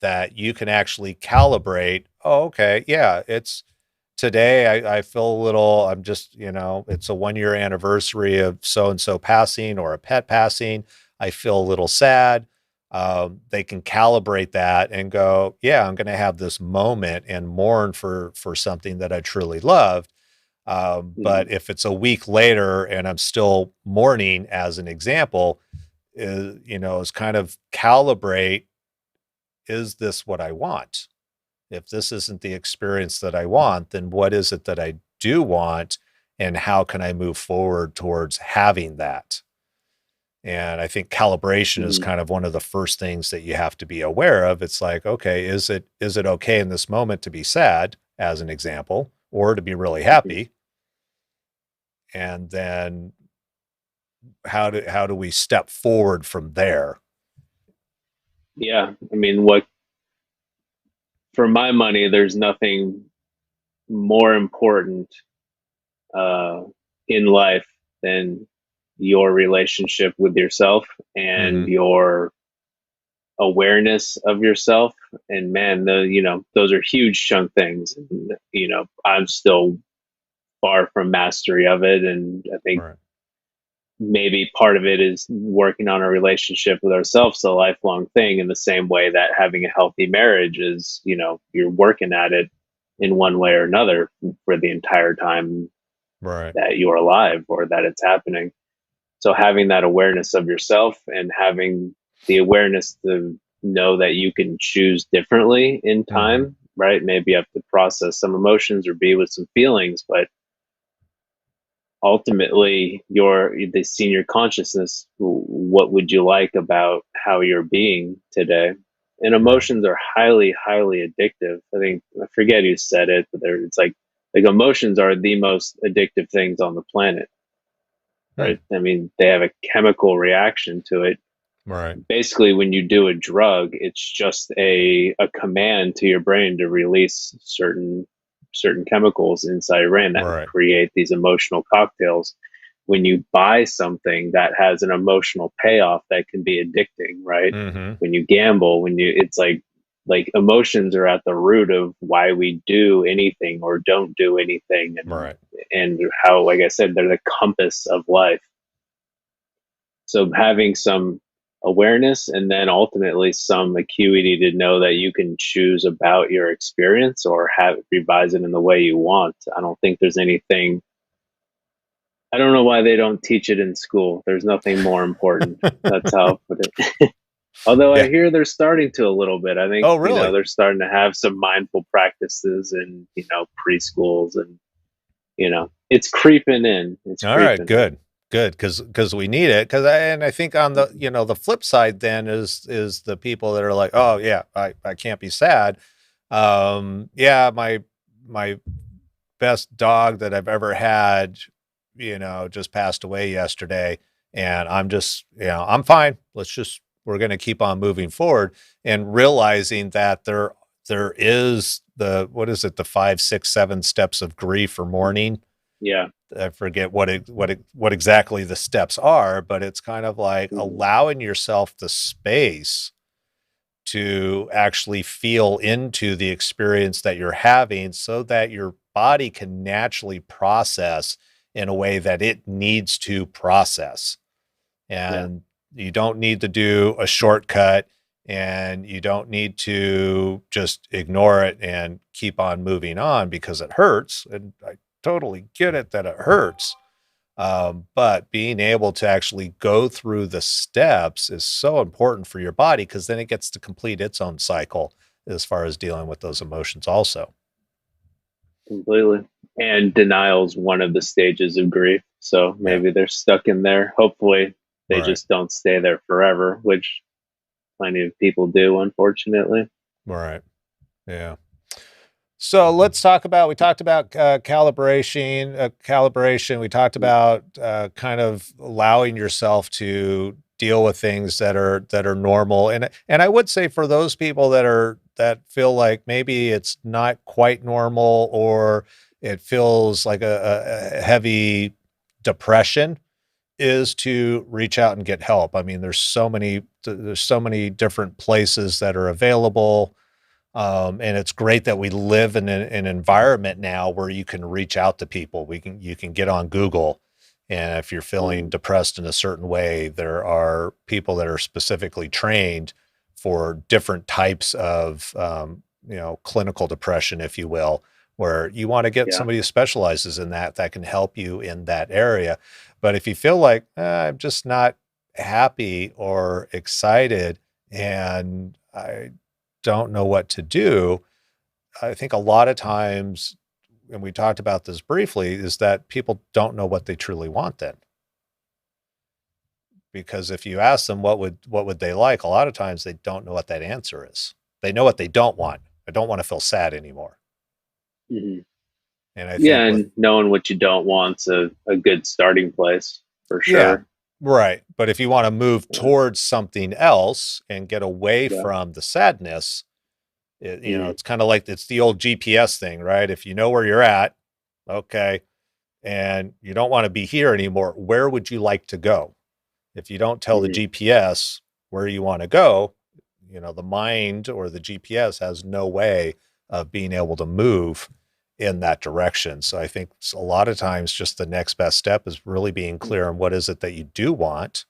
that you can actually calibrate. Oh, okay, yeah, it's today. I feel a little. I'm just, it's a 1 year anniversary of so and so passing or a pet passing. I feel a little sad. They can calibrate that and go, yeah, I'm going to have this moment and mourn for something that I truly loved. But Mhm. if it's a week later and I'm still mourning, as an example, is kind of calibrate, is this what I want? If this isn't the experience that I want, then what is it that I do want? And how can I move forward towards having that? And I think calibration is Mhm. kind of one of the first things that you have to be aware of. It's like, okay, is it okay in this moment to be sad, as an example, or to be really Mhm. happy? And then how do we step forward from there? Yeah, I mean, what for my money, there's nothing more important uh, in life than your relationship with yourself and Hmm. your awareness of yourself. And man, those are huge chunk things. And, I'm still far from mastery of it, and I think Right. maybe part of it is working on a relationship with ourselves, a lifelong thing, in the same way that having a healthy marriage is, you're working at it in one way or another for the entire time Right. that you're alive or that it's happening. So having that awareness of yourself and having the awareness to know that you can choose differently in Hmm. time, right? Maybe you have to process some emotions or be with some feelings, but ultimately the senior consciousness, what would you like about how you're being today? And Right. emotions are highly, highly addictive. I think, I forget who said it, but it's like emotions are the most addictive things on the planet, Hmm. right? I mean, they have a chemical reaction to it. Right. Basically, when you do a drug, it's just a command to your brain to release certain chemicals inside your brain that Right. create these emotional cocktails. When you buy something that has an emotional payoff, that can be addicting, right? Hmm. When you gamble, when you it's like emotions are at the root of why we do anything or don't do anything, Right. and how, like I said, they're the compass of life. So having some awareness and then ultimately some acuity to know that you can choose about your experience or have revise it in the way you want. I don't think there's anything. I don't know why they don't teach it in school. There's nothing more important. That's how I'll put it. Although I Yeah. hear they're starting to a little bit. I think, Oh, really? they're starting to have some mindful practices in, preschools, and, it's creeping in. It's All right, creeping in. good, good, because we need it. And I think on the Mhm. the flip side then is the people that are like, oh yeah, I can't be sad. Yeah, my best dog that I've ever had, just passed away yesterday, and I'm just, I'm fine. We're going to keep on moving forward, and realizing that there is the, what is it, the 5, 6, 7 steps of grief or mourning. Yeah. I forget what exactly the steps are, but it's kind of like Mhm. allowing yourself the space to actually feel into the experience that you're having so that your body can naturally process in a way that it needs to process. Yeah. And you don't need to do a shortcut, and you don't need to just ignore it and keep on moving on because it hurts. And I totally get it that it hurts. But being able to actually go through the steps is so important for your body, because then it gets to complete its own cycle as far as dealing with those emotions also. Completely. And denial is one of the stages of grief. So Yeah. maybe they're stuck in there. Hopefully, they Right. just don't stay there forever, which plenty of people do, unfortunately. Right. Yeah. So let's talk about, we talked about calibration, we talked Mhm. about kind of allowing yourself deal with things that are normal. And I would say for those people that feel like maybe it's not quite normal, or it feels like a heavy depression, is to reach out and get help. I mean, there's so many different places that are available. And it's great that we live in an environment now where you can reach out to people. You can get on Google, and if you're feeling depressed in a certain way, there are people that are specifically trained for different types of, clinical depression, if you will, where you want to get Yeah. somebody who specializes in that can help you in that area. But if you feel like I'm just not happy or excited, and I don't know what to do, I think a lot of times, and we talked about this briefly, is that people don't know what they truly want then. Because if you ask them what would they like, a lot of times they don't know what that answer is. They know what they don't want. I don't want to feel sad anymore. Hmm. And I Yeah, think with and knowing what you don't want's a good starting place for yeah, sure. right. But if you want to move Uh, towards something else and get away yeah. from the sadness, Hmm. it's kind of like it's the old GPS thing, right? If you know where you're at, okay, and you don't want to be here anymore, where would you like to go? If you don't tell the Hmm. GPS where you want to go, the mind or the GPS has no way of being able to move in that direction. So I think a lot of times just the next best step is really being clear on what is it that you do want.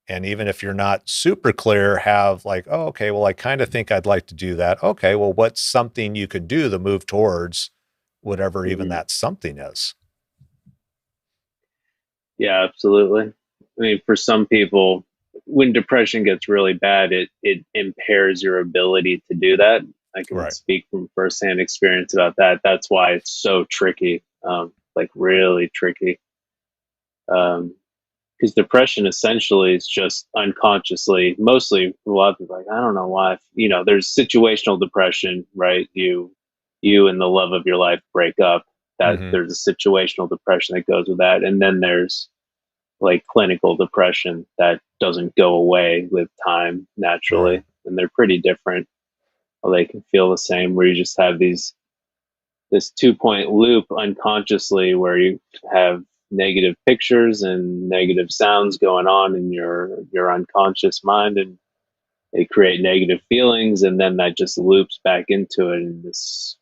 And even if you're not super clear, have like, oh, okay, well, I kind of think I'd like to do that. Okay, well, what's something you could do to move towards whatever even Hmm. that something is? Yeah, absolutely. I mean, for some people, when depression gets really bad, it impairs your ability to do that. I can Right. speak from firsthand experience about that. That's why it's so tricky, like really tricky. Because depression essentially is just unconsciously, mostly a lot of people are like, I don't know why. There's situational depression, right? You and the love of your life break up. That Mm-hmm. there's a situational depression that goes with that, and then there's like clinical depression that doesn't go away with time Right. naturally, and they're pretty different. Or they can feel the same, where you just have this 2 point loop unconsciously, where you have negative pictures and negative sounds going on in your unconscious mind, and they create negative feelings, and then that just loops back into it, and this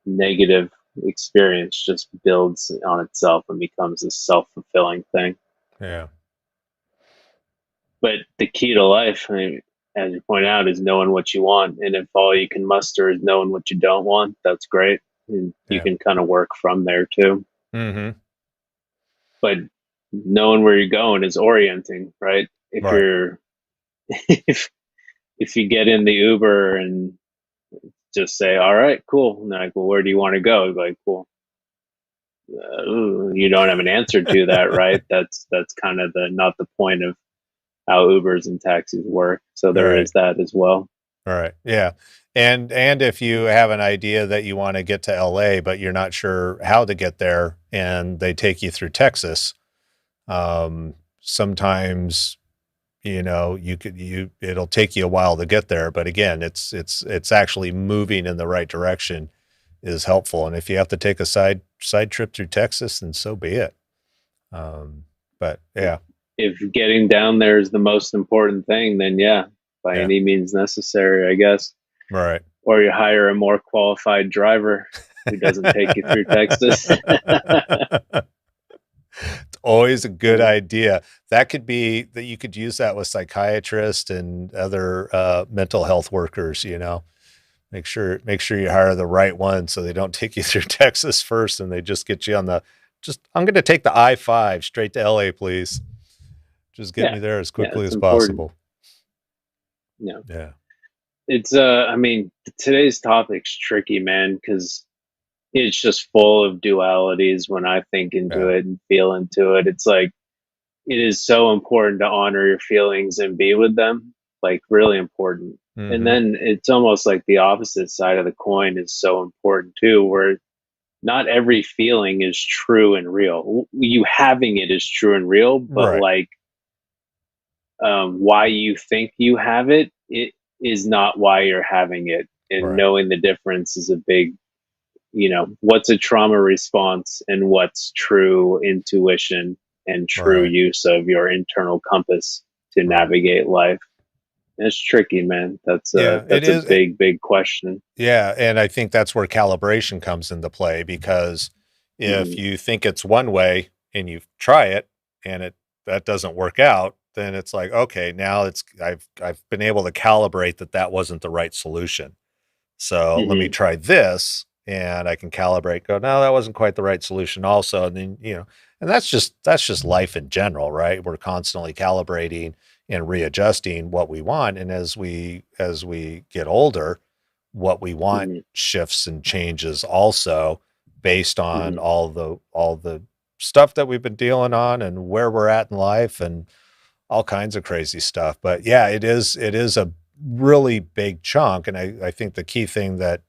negative experience just builds on itself and becomes a self-fulfilling thing. Yeah. But the key to life, I mean, as you point out, is knowing what you want. And if all you can muster is knowing what you don't want, that's great. And you Yeah. can kind of work from there too. Mm-hmm. But knowing where you're going is orienting, right? If Right. you're if if you get in the Uber and just say, "All right, cool," and they're like, "Well, where do you want to go?" You're like, "Well, you don't have an answer to that, right?" That's kind of the not the point of how Ubers and taxis work. So All there right. is that as well. All right. Yeah. And if you have an idea that you want to get to LA, but you're not sure how to get there, and they take you through Texas, sometimes, it'll take you a while to get there. But again, it's actually moving in the right direction is helpful. And if you have to take a side trip through Texas, then so be it. Um, but yeah, If getting down there is the most important thing, then yeah, by yeah, any means necessary, I guess. right. Or you hire a more qualified driver who doesn't take you through Texas. Always a good Yeah. idea. That could be that you could use that with psychiatrists and other mental health workers, Make sure you hire the right one so they don't take you through Texas first and they just get you on the just I'm going to take the I-5 straight to LA, please. Just get Yeah. me there as Yeah, quickly it's as important. possible. Yeah. It's I mean, today's topic's tricky, man, because it's just full of dualities when I think into Yeah. it and feel into it. It's like it is so important to honor your feelings and be with them, like really important. And Mhm. then it's almost like the opposite side of the coin is so important too, where not every feeling is true and real. You having it is true and real, but Right. like why you think you have it, it is not why you're having it. And Right. knowing the difference is a big, what's a trauma response and what's true intuition and true Right. use of your internal compass to Right. navigate life. It's tricky, man. That's a Yeah, it that's a is. big, big question. Yeah, and I think that's where calibration comes into play because if Hmm. you think it's one way and you try it and it that doesn't work out, then it's like, okay, now I've been able to calibrate that that wasn't the right solution. So let me Hmm. try this and I can calibrate, go, no, that wasn't quite the right solution also. And then, and that's just life in general, right? We're constantly calibrating and readjusting what we want. And as we get older, what we want Hmm. shifts and changes also based on Hmm. all the stuff that we've been dealing on and where we're at in life and all kinds of crazy stuff. But yeah, it is a really big chunk. And I think the key thing that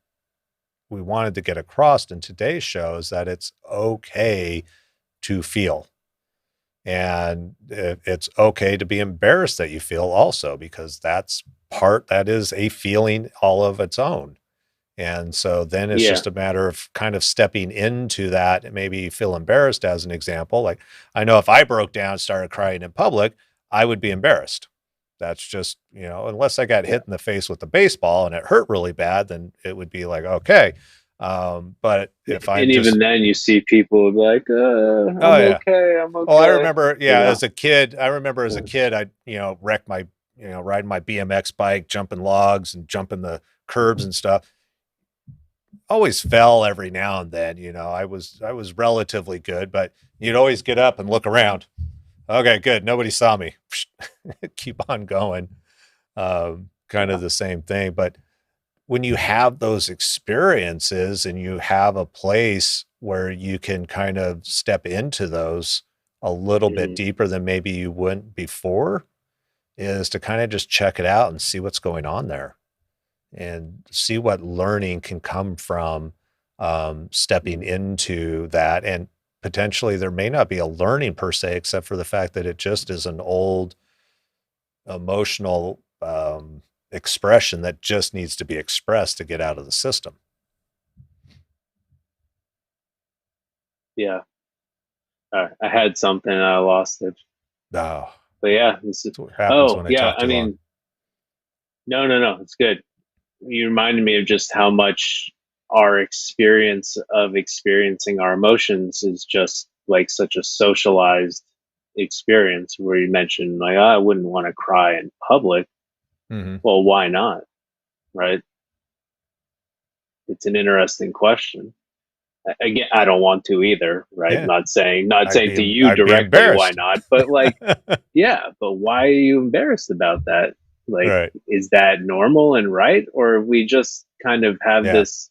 we wanted to get across in today's show is that it's okay to feel. And it's okay to be embarrassed that you feel also, because that is a feeling all of its own. And so then it's Yeah. just a matter of kind of stepping into that and maybe feel embarrassed as an example. Like I know if I broke down and started crying in public, I would be embarrassed. That's just, unless I got Yeah. hit in the face with a baseball and it hurt really bad, then it would be like, okay. But if I'm And even just, then, you see people like, oh "I'm yeah. okay. I'm Well, okay." You know. I remember as a kid, I, wrecked my, riding my BMX bike, jumping logs and jumping the curbs and stuff. Always fell every now and then. I was relatively good, but you'd always get up and look around. Okay, good. Nobody saw me. Keep on going. Kind Yeah. of the same thing. But when you have those experiences and you have a place where you can kind of step into those a little bit Hmm. deeper than maybe you wouldn't before, is to kind of just check it out and see what's going on there and see what learning can come from stepping Hmm. into that. And potentially there may not be a learning per se, except for the fact that it just is an old emotional expression that just needs to be expressed to get out of the system. Yeah. I had something and I lost it. Oh, But yeah, that's what happens oh when I yeah. talk I too long. mean, no, no, no. It's good. You reminded me of just how much our experience of experiencing our emotions is just like such a socialized experience. Where you mentioned like, "Oh, I wouldn't want to cry in public." Hmm. Well, why not? Right? It's an interesting question. Again, I don't want to either, right? Yeah, Not saying to you I'd be directly why embarrassed. not, but like, yeah, but why are you embarrassed about that? Like, Right. is that normal and right, or we just kind of have Yeah. this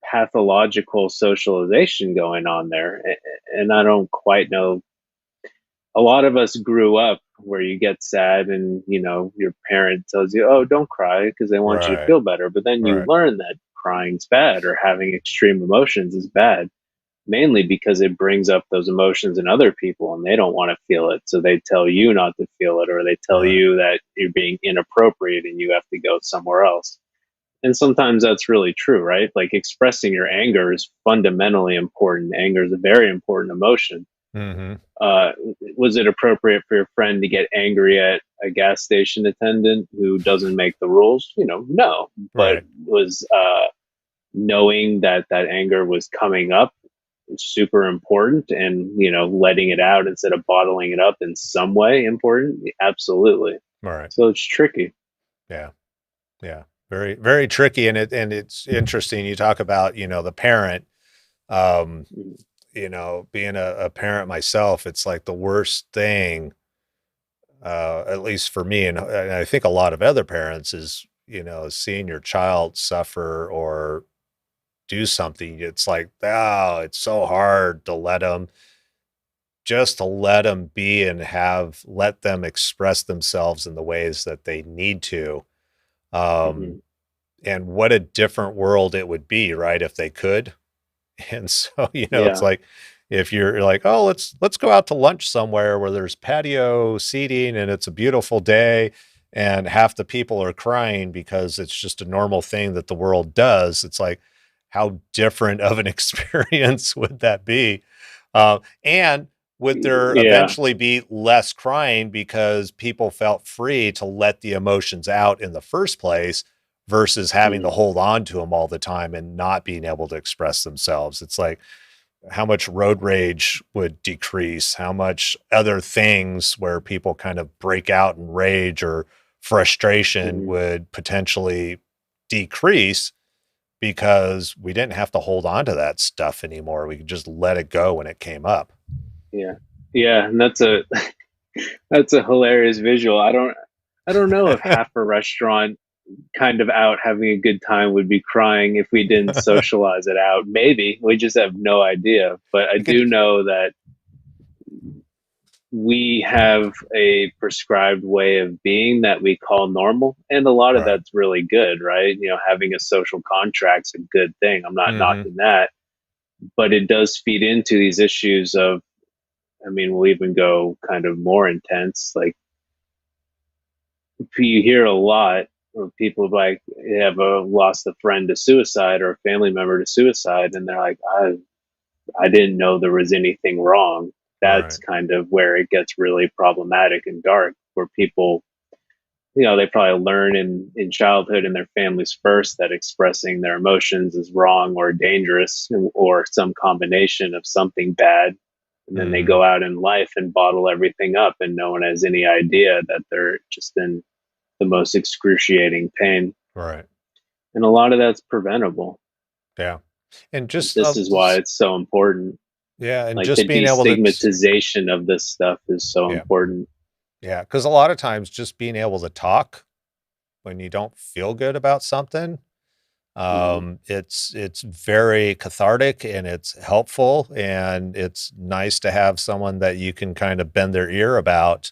pathological socialization going on there? And I don't quite know. A lot of us grew up where you get sad and your parent tells you, "Oh, don't cry," because they want you to Right. feel better, but then you Right. learn that crying's bad or having extreme emotions is bad, mainly because it brings up those emotions in other people and they don't want to feel it. So they tell you not to feel it, or they tell Right. you that you're being inappropriate and you have to go somewhere else. And sometimes that's really true, right? Like expressing your anger is fundamentally important. Anger is a very important emotion. Hmm. Uh, was it appropriate for your friend to get angry at a gas station attendant who doesn't make the rules? No. But Right. was knowing that that anger was coming up super important, and letting it out instead of bottling it up in some way important? Absolutely. Right. So it's tricky. Yeah. Yeah. Very, very tricky. And it's interesting. You talk about, the parent, um, Mhm. being a parent myself, it's like the worst thing, at least for me. And I think a lot of other parents is, seeing your child suffer or do something. It's like, oh, it's so hard to let them be and let them express themselves in the ways that they need to. Mhm. Um, and what a different world it would be, right, if they could. And so, it's Yeah. like, If you're like, oh, let's go out to lunch somewhere where there's patio seating and it's a beautiful day, and half the people are crying because it's just a normal thing that the world does. It's like, how different of an experience would that be? And would there Yeah. eventually be less crying because people felt free to let the emotions out in the first place versus having to Mhm. hold on to them all the time and not being able to express themselves? It's like, how much road rage would decrease, how much other things where people kind of break out in rage or frustration Mhm. would potentially decrease because we didn't have to hold on to that stuff anymore. We could just let it go when it came up. Yeah. Yeah, and that's a hilarious visual. I don't know if half a restaurant kind of out having a good time would be crying if we didn't socialize it out. Maybe we just have no idea. But I You could do know that we have a prescribed way of being that we call normal, and a lot of right. that's really good, right? You know, having a social contract's a good thing. I'm not Mhm. knocking that, but it does feed into these issues of, I mean, we'll even go kind of more intense. Like, you hear a lot of people like have lost a friend to suicide or a family member to suicide, and they're like, I didn't know there was anything wrong. That's Right. kind of where it gets really problematic and dark, where people, you know, they probably learn in childhood and their families first that expressing their emotions is wrong or dangerous or some combination of something bad. And then they Mhm. go out in life and bottle everything up, and no one has any idea that they're just in the most excruciating pain. Right. And a lot of that's preventable. Yeah. And just This is why it's so important. yeah, and Like, just the being able to destigmatization of this stuff is so yeah. important. Yeah, because a lot of times just being able to talk when you don't feel good about something, Hmm. it's very cathartic and it's helpful, and it's nice to have someone that you can kind of bend their ear about.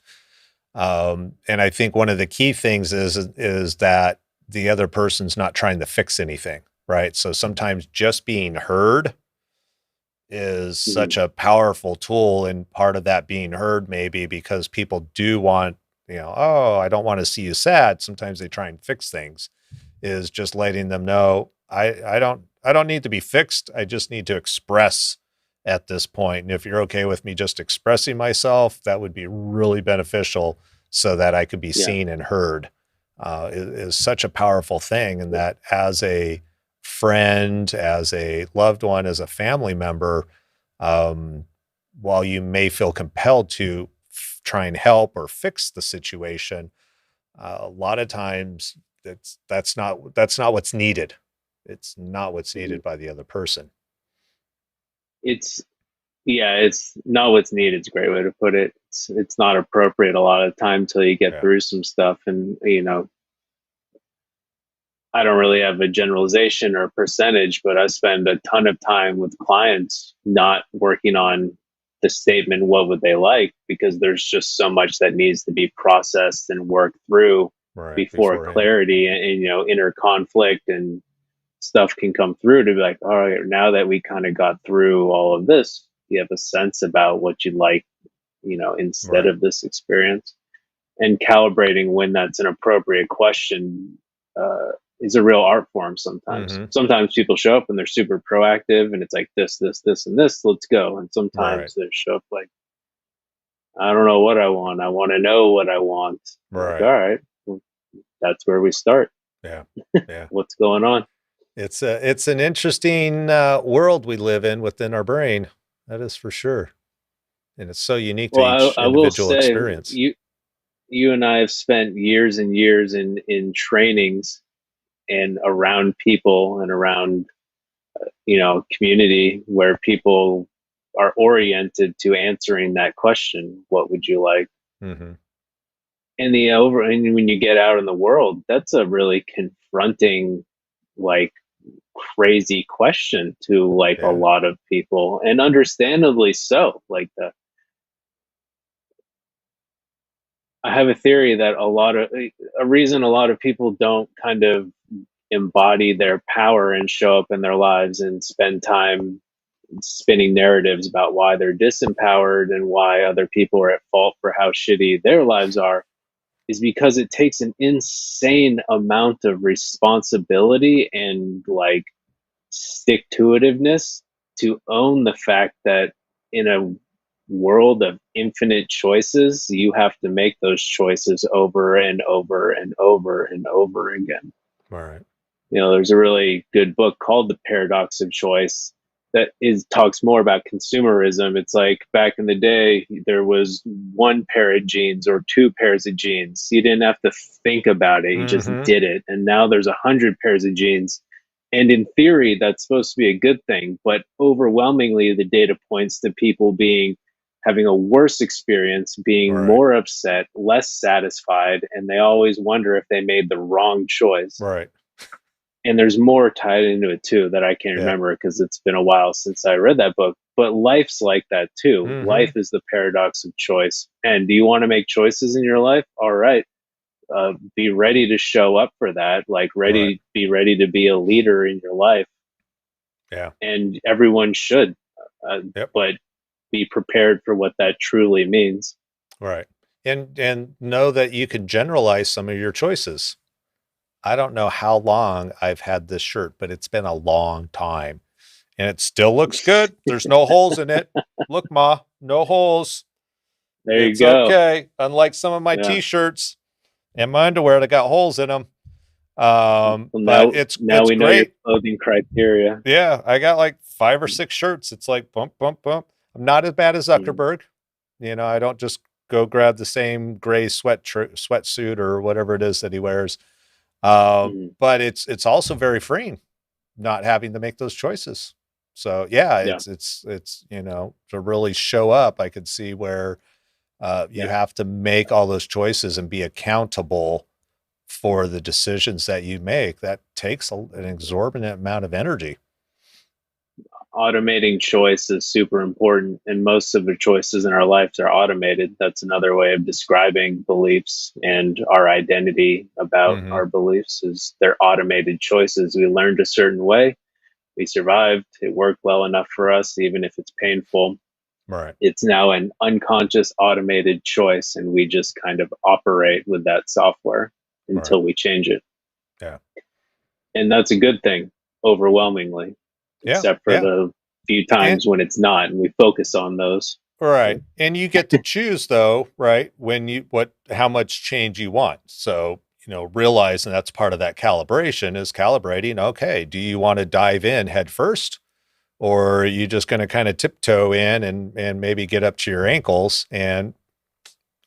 And I think one of the key things is that the other person's not trying to fix anything, right? So sometimes just being heard is Hmm. such a powerful tool, and part of that being heard maybe because people do want, oh, I don't want to see you sad. Sometimes they try and fix things, is just letting them know, I don't need to be fixed. I just need to express at this point. And if you're okay with me just expressing myself, that would be really beneficial so that I could be Yeah. seen and heard. Is such a powerful thing. And that as a friend, as a loved one, as a family member, um, while you may feel compelled to try and help or fix the situation, a lot of times that's not what's needed. It's not what's Hmm. needed by the other person. It's, yeah, it's not what's needed. It's a great way to put it. It's not appropriate a lot of the time till you get Yeah. through some stuff. And, you know, I don't really have a generalization or a percentage, but I spend a ton of time with clients not working on the statement, what would they like? Because there's just so much that needs to be processed and worked through Right. before Beforehand. clarity and, you know, inner conflict and stuff can come through to be like, all right, now that we kind of got through all of this, you have a sense about what you like, you know, instead Right. of this experience. And calibrating when that's an appropriate question uh, is a real art form sometimes. Hmm. Sometimes people show up and they're super proactive and it's like this, and this, let's go. And Right. sometimes they show up like, I don't know what I want. I want to know what I want. Like, all Right. right, well, that's where we start. Yeah. Yeah. What's going on? It's an interesting world we live in within our brain. That is for sure. And it's so unique to Well, each I will individual say, experience. you and I have spent years and years in trainings and around people and around, you know, community where people are oriented to answering that question, what would you like? Hmm. And the over and when you get out in the world, that's a really confronting, like, crazy question to like a Yeah. lot of people, and understandably so. Like, the I have a theory that a reason a lot of people don't kind of embody their power and show up in their lives and spend time, spinning narratives about why they're disempowered and why other people are at fault for how shitty their lives are, is because it takes an insane amount of responsibility and like stick to itiveness to own the fact that in a world of infinite choices, you have to make those choices over and over and over and over again. All right. There's a really good book called The Paradox of Choice that talks more about consumerism. It's like back in the day, there was one pair of jeans or two pairs of jeans. You didn't have to think about it. You just did it. And now there's 100 pairs of jeans. And in theory, that's supposed to be a good thing. But overwhelmingly, the data points to people having a worse experience, being more upset, less satisfied, and they always wonder if they made the wrong choice. Right. And there's more tied into it too that I can't remember because it's been a while since I read that book. But life's like that too. Life is the paradox of choice. And do you want to make choices in your life? All right. Be ready to show up for that. Be ready to be a leader in your life. Yeah. And everyone should. But be prepared for what that truly means. Right. And know that you can generalize some of your choices. I don't know how long I've had this shirt, but it's been a long time and it still looks good. There's no holes in it. Look, Ma, no holes. There you go. Okay. Unlike some of my t-shirts and my underwear that got holes in them. But it's now we great. Know your clothing criteria. Yeah. I got like 5 or 6 shirts. It's like bump, bump, bump. I'm not as bad as Zuckerberg. I don't just go grab the same gray sweatsuit or whatever it is that he wears. But it's also very freeing not having to make those choices. So it's to really show up. I could see where you have to make all those choices and be accountable for the decisions that you make. That takes an exorbitant amount of energy. Automating choice is super important, and most of the choices in our lives are automated. That's another way of describing beliefs and our identity about our beliefs is they're automated choices. We learned a certain way, we survived, it worked well enough for us, even if it's painful. Right. It's now an unconscious automated choice, and we just kind of operate with that software until we change it. Yeah. And that's a good thing, overwhelmingly. Except for the few times when it's not, and we focus on those. Right. And you get to choose though, right? How much change you want. So, realizing that's part of that calibration is calibrating. Okay. Do you want to dive in head first, or are you just going to kind of tiptoe in and maybe get up to your ankles and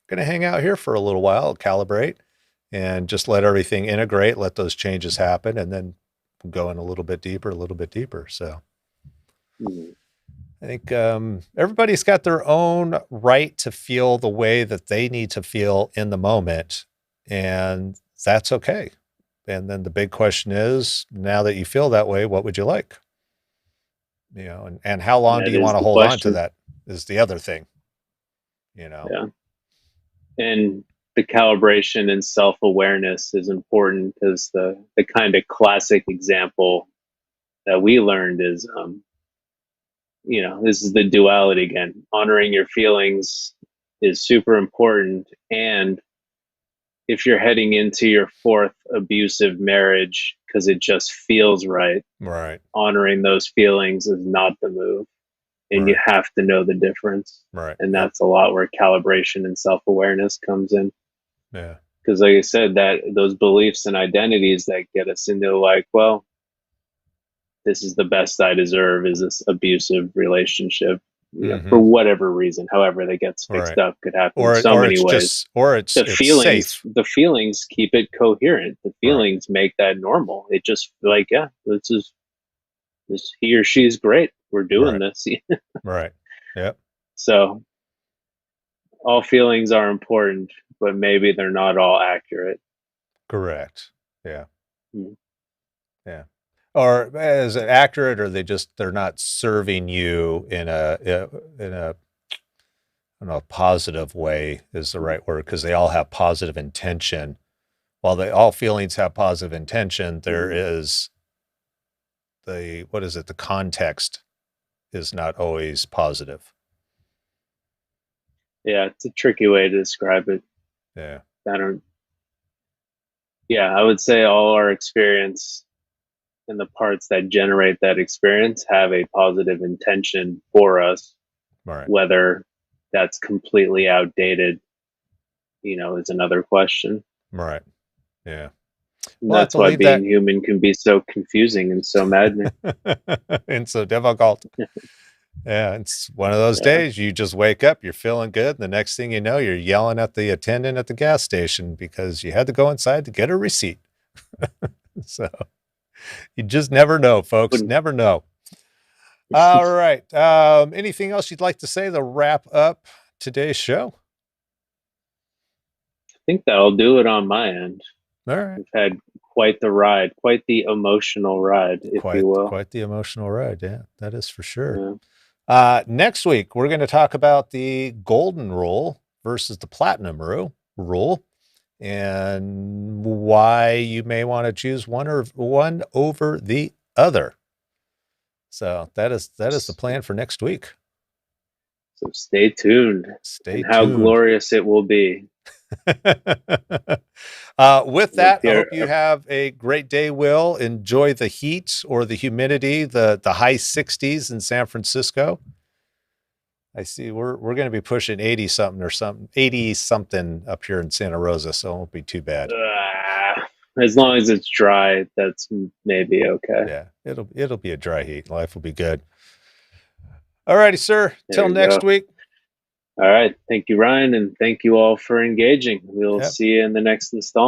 going to hang out here for a little while, calibrate and just let everything integrate, let those changes happen, and then go in a little bit deeper. So I think everybody's got their own right to feel the way that they need to feel in the moment, and that's okay. And then the big question is, now that you feel that way, what would you like? And how long do you want to hold on to that is the other thing, Yeah. And the calibration and self-awareness is important because the kind of classic example that we learned is, this is the duality again. Honoring your feelings is super important. And if you're heading into your 4th abusive marriage because it just feels right, honoring those feelings is not the move. And you have to know the difference. Right. And that's a lot where calibration and self-awareness comes in. Yeah. Because like I said, that those beliefs and identities that get us into like, well, this is the best I deserve is this abusive relationship, for whatever reason, however that gets fixed up could happen in so many ways. It's feelings, safe. The feelings keep it coherent. The feelings make that normal. It just like, this he or she's great. We're doing this. Right. Yep. So all feelings are important, but maybe they're not all accurate. Correct. Yeah. Yeah. Or is it accurate, or they're not serving you in a positive way is the right word, because they all have positive intention. While all feelings have positive intention, there is the context is not always positive. Yeah, it's a tricky way to describe it. Yeah. I would say all our experience and the parts that generate that experience have a positive intention for us. Right. Whether that's completely outdated, is another question. Right. Yeah. And Well, I that's why believe being that. human can be so confusing and so maddening. And so difficult. Yeah, it's one of those days you just wake up, you're feeling good, and the next thing you know, you're yelling at the attendant at the gas station because you had to go inside to get a receipt. So you just never know, folks. Never know. All right. Anything else you'd like to say to wrap up today's show? I think that'll do it on my end. All right. We've had quite the ride, quite the emotional ride, if you will. Quite the emotional ride. Yeah, that is for sure. Yeah. Next week, we're going to talk about the golden rule versus the platinum rule and why you may want to choose one over the other. So that is the plan for next week. So stay tuned. How glorious it will be. With that, I hope you have a great day, Will. Enjoy the heat or the humidity, the high 60s in San Francisco. I see we're going to be pushing 80 something up here in Santa Rosa, so it won't be too bad. As long as it's dry, that's maybe okay. Yeah, it'll be a dry heat. Life will be good. All righty, sir. Till next week. All right. Thank you, Ryan, and thank you all for engaging. We'll see you in the next installment.